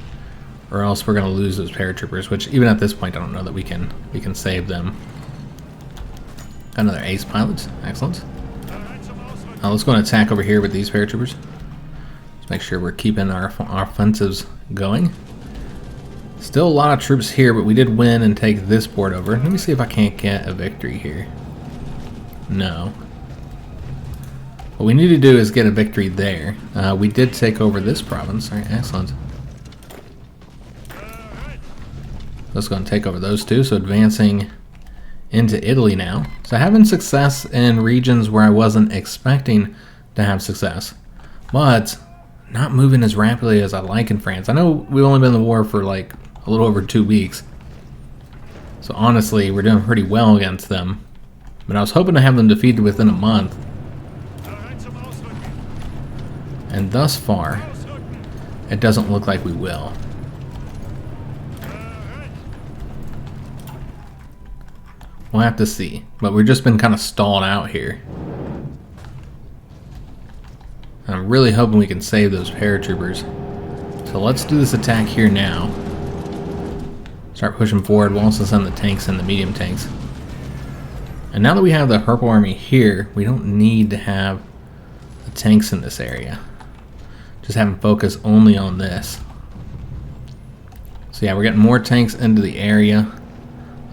or else we're going to lose those paratroopers, which even at this point I don't know that we can save them. Another ace pilot, excellent. Let's go and attack over here with these paratroopers. Let's make sure we're keeping our offensives going. Still a lot of troops here, but we did win and take this port over. Let me see if I can't get a victory here. No. What we need to do is get a victory there. We did take over this province. All right, excellent. Let's go and take over those 2. So advancing into Italy now. So having success in regions where I wasn't expecting to have success, but not moving as rapidly as I like in France. I know we've only been in the war for like a little over 2 weeks. So honestly, we're doing pretty well against them. But I was hoping to have them defeated within a month. And thus far, it doesn't look like we will. We'll have to see. But we've just been kind of stalled out here. And I'm really hoping we can save those paratroopers. So let's do this attack here now. Start pushing forward. We'll also send the tanks and the medium tanks. And now that we have the Purple Army here, we don't need to have the tanks in this area. Just have them focus only on this. So yeah, we're getting more tanks into the area.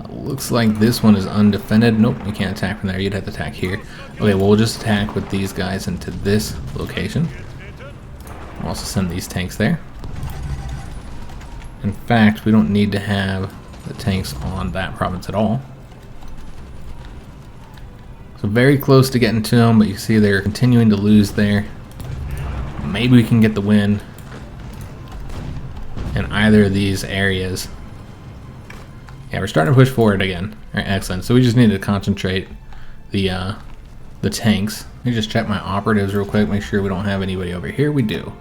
Looks like this one is undefended. Nope, you can't attack from there. You'd have to attack here. Okay, well, we'll just attack with these guys into this location. We'll also send these tanks there. In fact, we don't need to have the tanks on that province at all. So very close to getting to them, but you see they're continuing to lose there. Maybe we can get the win in either of these areas. Yeah, we're starting to push forward again. All right, excellent. So we just need to concentrate the tanks. Let me just check my operatives real quick, make sure we don't have anybody over here. We do.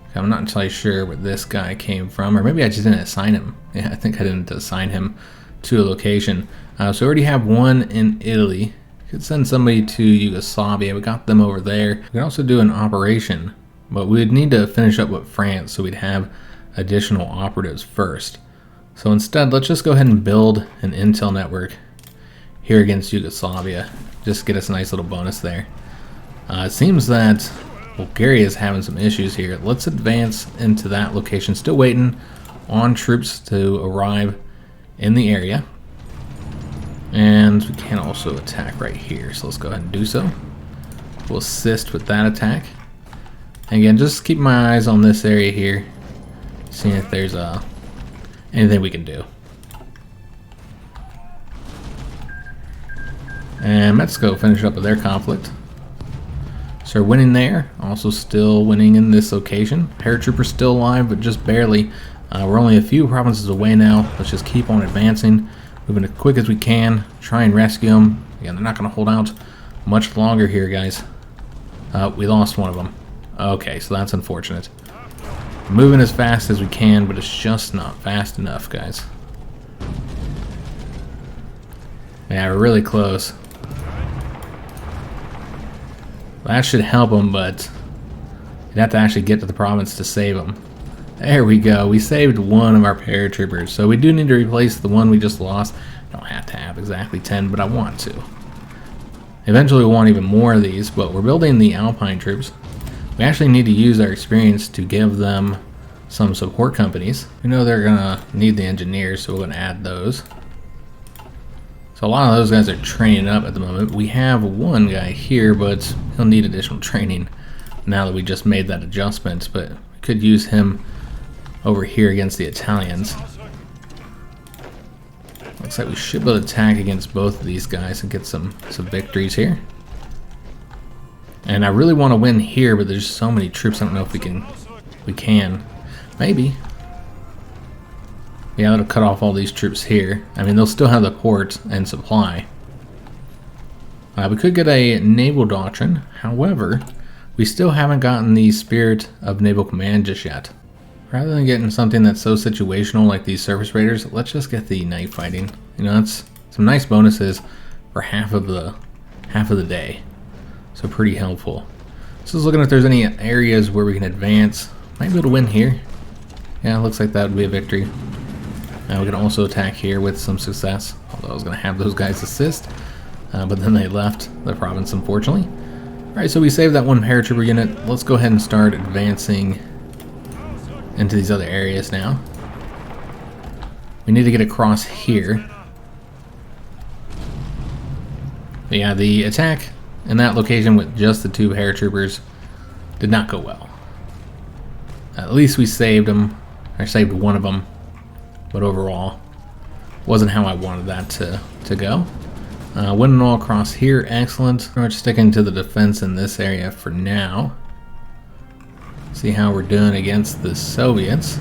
Okay, I'm not entirely sure where this guy came from, or maybe I just didn't assign him. Yeah, I think I didn't assign him to a location. So we already have one in Italy, Could send somebody to Yugoslavia. We got them over there. We could also do an operation, but we would need to finish up with France, so we'd have additional operatives first. So instead, let's just go ahead and build an intel network here against Yugoslavia. Just get us a nice little bonus there. It seems that Bulgaria is having some issues here. Let's advance into that location. Still waiting on troops to arrive in the area. And we can also attack right here, so let's go ahead and do so. We'll assist with that attack. And again, just keep my eyes on this area here, seeing if there's anything we can do. And Mexico finish up with their conflict. So we're winning there, also still winning in this location. Paratroopers still alive, but just barely. We're only a few provinces away now. Let's just keep on advancing. Moving as quick as we can, try and rescue them. Again, they're not going to hold out much longer here, guys. We lost one of them. Okay, so that's unfortunate. Moving as fast as we can, but it's just not fast enough, guys. Yeah, we're really close. That should help them, but you'd have to actually get to the province to save them. There we go. We saved one of our paratroopers. So we do need to replace the one we just lost. I don't have to have exactly 10, but I want to. Eventually we'll want even more of these, but we're building the Alpine troops. We actually need to use our experience to give them some support companies. We know they're going to need the engineers, so we're going to add those. So a lot of those guys are training up at the moment. We have one guy here, but he'll need additional training now that we just made that adjustment, but we could use him over here against the Italians. Looks like we should be able to attack against both of these guys and get some victories here. And I really want to win here, but there's so many troops, I don't know if we can. Maybe. Yeah, that'll cut off all these troops here. I mean, they'll still have the port and supply. We could get a naval doctrine. However, we still haven't gotten the Spirit of Naval Command just yet. Rather than getting something that's so situational like these surface raiders, let's just get the night fighting. You know, that's some nice bonuses for half of the day. So pretty helpful. So just looking if there's any areas where we can advance. Might be able to win here. Yeah, looks like that would be a victory. Now we can also attack here with some success. Although I was going to have those guys assist, but then they left the province, unfortunately. Alright, so we saved that one paratrooper unit. Let's go ahead and start advancing into these other areas now. We need to get across here. But yeah, the attack in that location with just the two paratroopers did not go well. At least we saved them, or saved one of them, but overall wasn't how I wanted that to go. Winning all across here, excellent. We're sticking to the defense in this area for now. See how we're doing against the Soviets.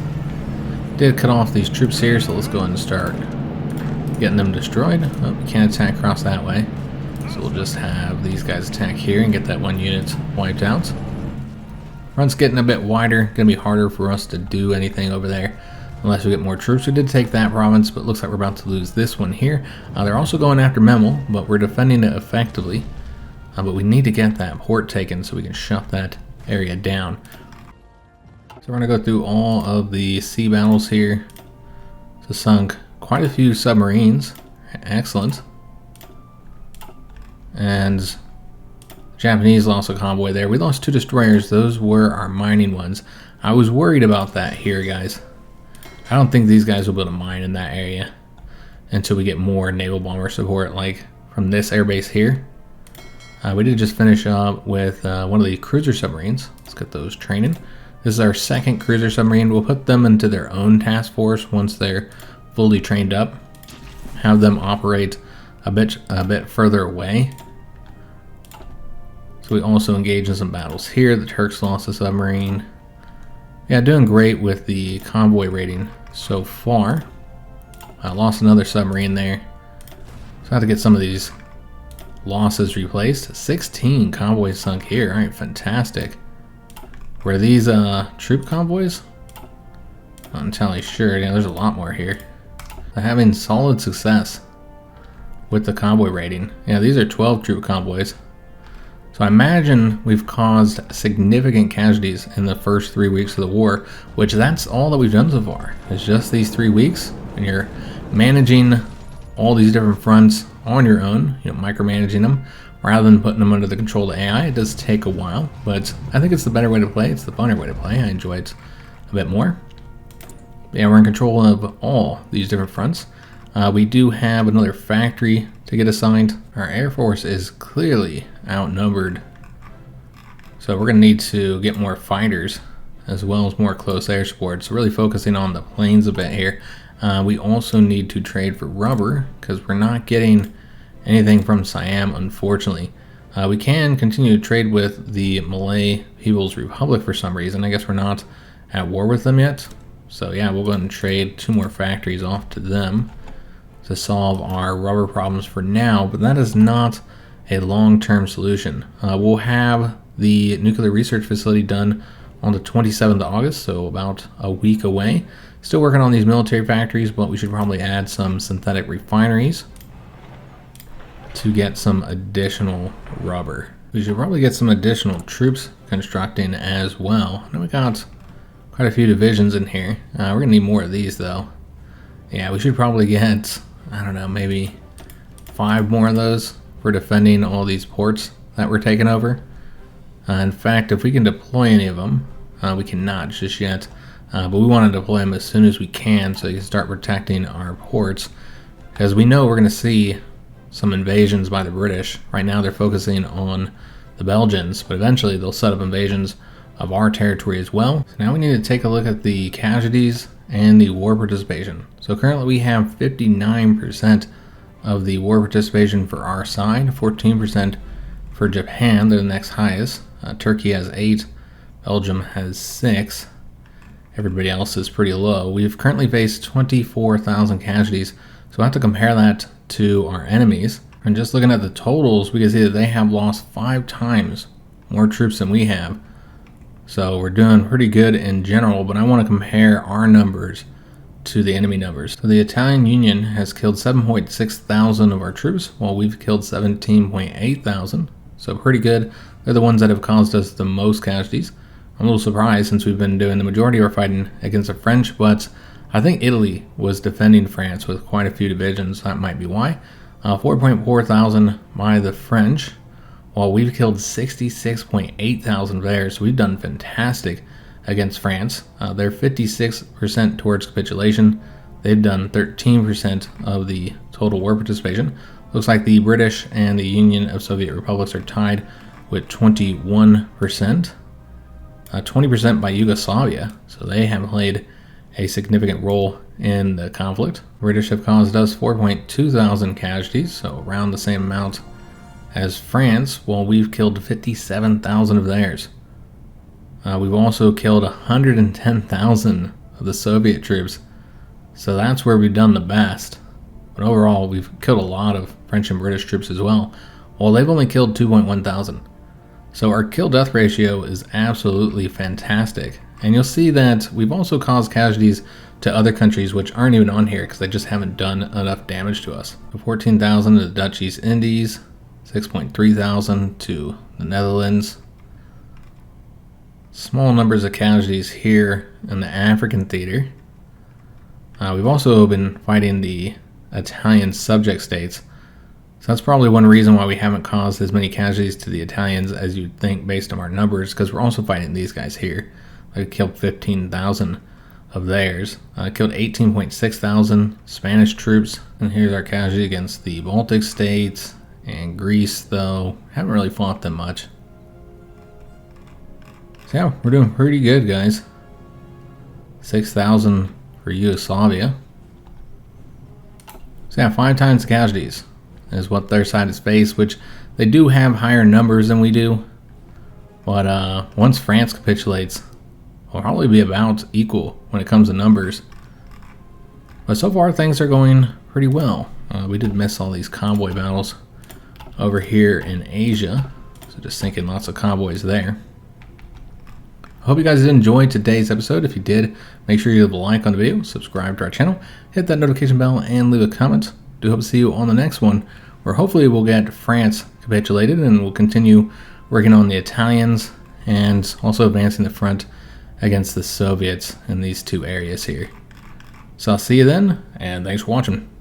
Did cut off these troops here, so let's go ahead and start getting them destroyed. Oh, we can't attack across that way, so we'll just have these guys attack here and get that one unit wiped out. Front's getting a bit wider, gonna be harder for us to do anything over there unless we get more troops. We did take that province, but looks like we're about to lose this one here. They're also going after Memel, but we're defending it effectively. But we need to get that port taken so we can shut that area down. So we're going to go through all of the sea battles here. So sunk quite a few submarines. Excellent. And the Japanese lost a convoy there. We lost 2 destroyers. Those were our mining ones. I was worried about that here, guys. I don't think these guys will be able to mine in that area until we get more naval bomber support, like from this airbase here. We did just finish up with one of the cruiser submarines. Let's get those training. This is our second cruiser submarine. We'll put them into their own task force once they're fully trained up. Have them operate a bit further away. So we also engage in some battles here. The Turks lost a submarine. Yeah, doing great with the convoy rating so far. I lost another submarine there. So I have to get some of these losses replaced. 16 convoys sunk here. All right, fantastic. Were these troop convoys? Not entirely sure. Yeah, there's a lot more here. They're having solid success with the convoy raiding. Yeah, these are 12 troop convoys. So I imagine we've caused significant casualties in the first 3 weeks of the war, which that's all that we've done so far. It's just these 3 weeks, and you're managing all these different fronts on your own, micromanaging them, rather than putting them under the control of AI. It does take a while, but I think it's the better way to play. It's the funner way to play. I enjoy it a bit more. Yeah, we're in control of all these different fronts. We do have another factory to get assigned. Our Air Force is clearly outnumbered, so we're going to need to get more fighters as well as more close air support. So really focusing on the planes a bit here. We also need to trade for rubber because we're not getting anything from Siam, unfortunately. We can continue to trade with the Malay People's Republic for some reason. I guess we're not at war with them yet. So yeah, we'll go ahead and trade 2 more factories off to them to solve our rubber problems for now, but that is not a long-term solution. We'll have the nuclear research facility done on the 27th of August, so about a week away. Still working on these military factories, but we should probably add some synthetic refineries to get some additional rubber. We should probably get some additional troops constructing as well. Now we got quite a few divisions in here. We're gonna need more of these though. Yeah, we should probably get, I don't know, maybe 5 more of those for defending all these ports that we're taking over. In fact, if we can deploy any of them, we cannot just yet, but we want to deploy them as soon as we can so you can start protecting our ports, because we know we're going to see some invasions by the British. Right now they're focusing on the Belgians, but eventually they'll set up invasions of our territory as well. So now we need to take a look at the casualties and the war participation. So currently we have 59% of the war participation for our side, 14% for Japan, they're the next highest. Turkey has 8, Belgium has 6. Everybody else is pretty low. We've currently faced 24,000 casualties, so we'll have to compare that to our enemies. And just looking at the totals, we can see that they have lost 5 times more troops than we have. So we're doing pretty good in general, but I want to compare our numbers to the enemy numbers. So the Italian Union has killed 7.6 thousand of our troops, while we've killed 17.8 thousand. So pretty good. They're the ones that have caused us the most casualties. I'm a little surprised since we've been doing the majority of our fighting against the French, but I think Italy was defending France with quite a few divisions. That might be why. 4.4 thousand by the French, while we've killed 66.8 thousand there. So we've done fantastic against France. They're 56% towards capitulation. They've done 13% of the total war participation. Looks like the British and the Union of Soviet Republics are tied with 21%. 20% by Yugoslavia, so they have played a significant role in the conflict. British have caused us 4.2 thousand casualties, so around the same amount as France, while we've killed 57,000 of theirs. We've also killed 110,000 of the Soviet troops, so that's where we've done the best. But overall, we've killed a lot of French and British troops as well, while they've only killed 2.1 thousand. So our kill-death ratio is absolutely fantastic. And you'll see that we've also caused casualties to other countries which aren't even on here because they just haven't done enough damage to us. 14,000 to the Dutch East Indies, 6.3 thousand to the Netherlands. Small numbers of casualties here in the African theater. We've also been fighting the Italian subject states. So that's probably one reason why we haven't caused as many casualties to the Italians as you'd think based on our numbers, because we're also fighting these guys here. I killed 15,000 of theirs. I killed 18.6 thousand Spanish troops. And here's our casualty against the Baltic states and Greece, though. Haven't really fought them much. So yeah, we're doing pretty good, guys. 6,000 for Yugoslavia. So yeah, 5 times the casualties is what their side has faced, which they do have higher numbers than we do. But once France capitulates, we'll probably be about equal when it comes to numbers. But so far things are going pretty well. We did miss all these convoy battles over here in Asia, so just sinking lots of convoys there. I hope you guys enjoyed today's episode. If you did, make sure you leave a like on the video, subscribe to our channel, hit that notification bell, and leave a comment. do hope to see you on the next one, where hopefully we'll get France capitulated and we'll continue working on the Italians and also advancing the front against the Soviets in these two areas here. So I'll see you then, and thanks for watching.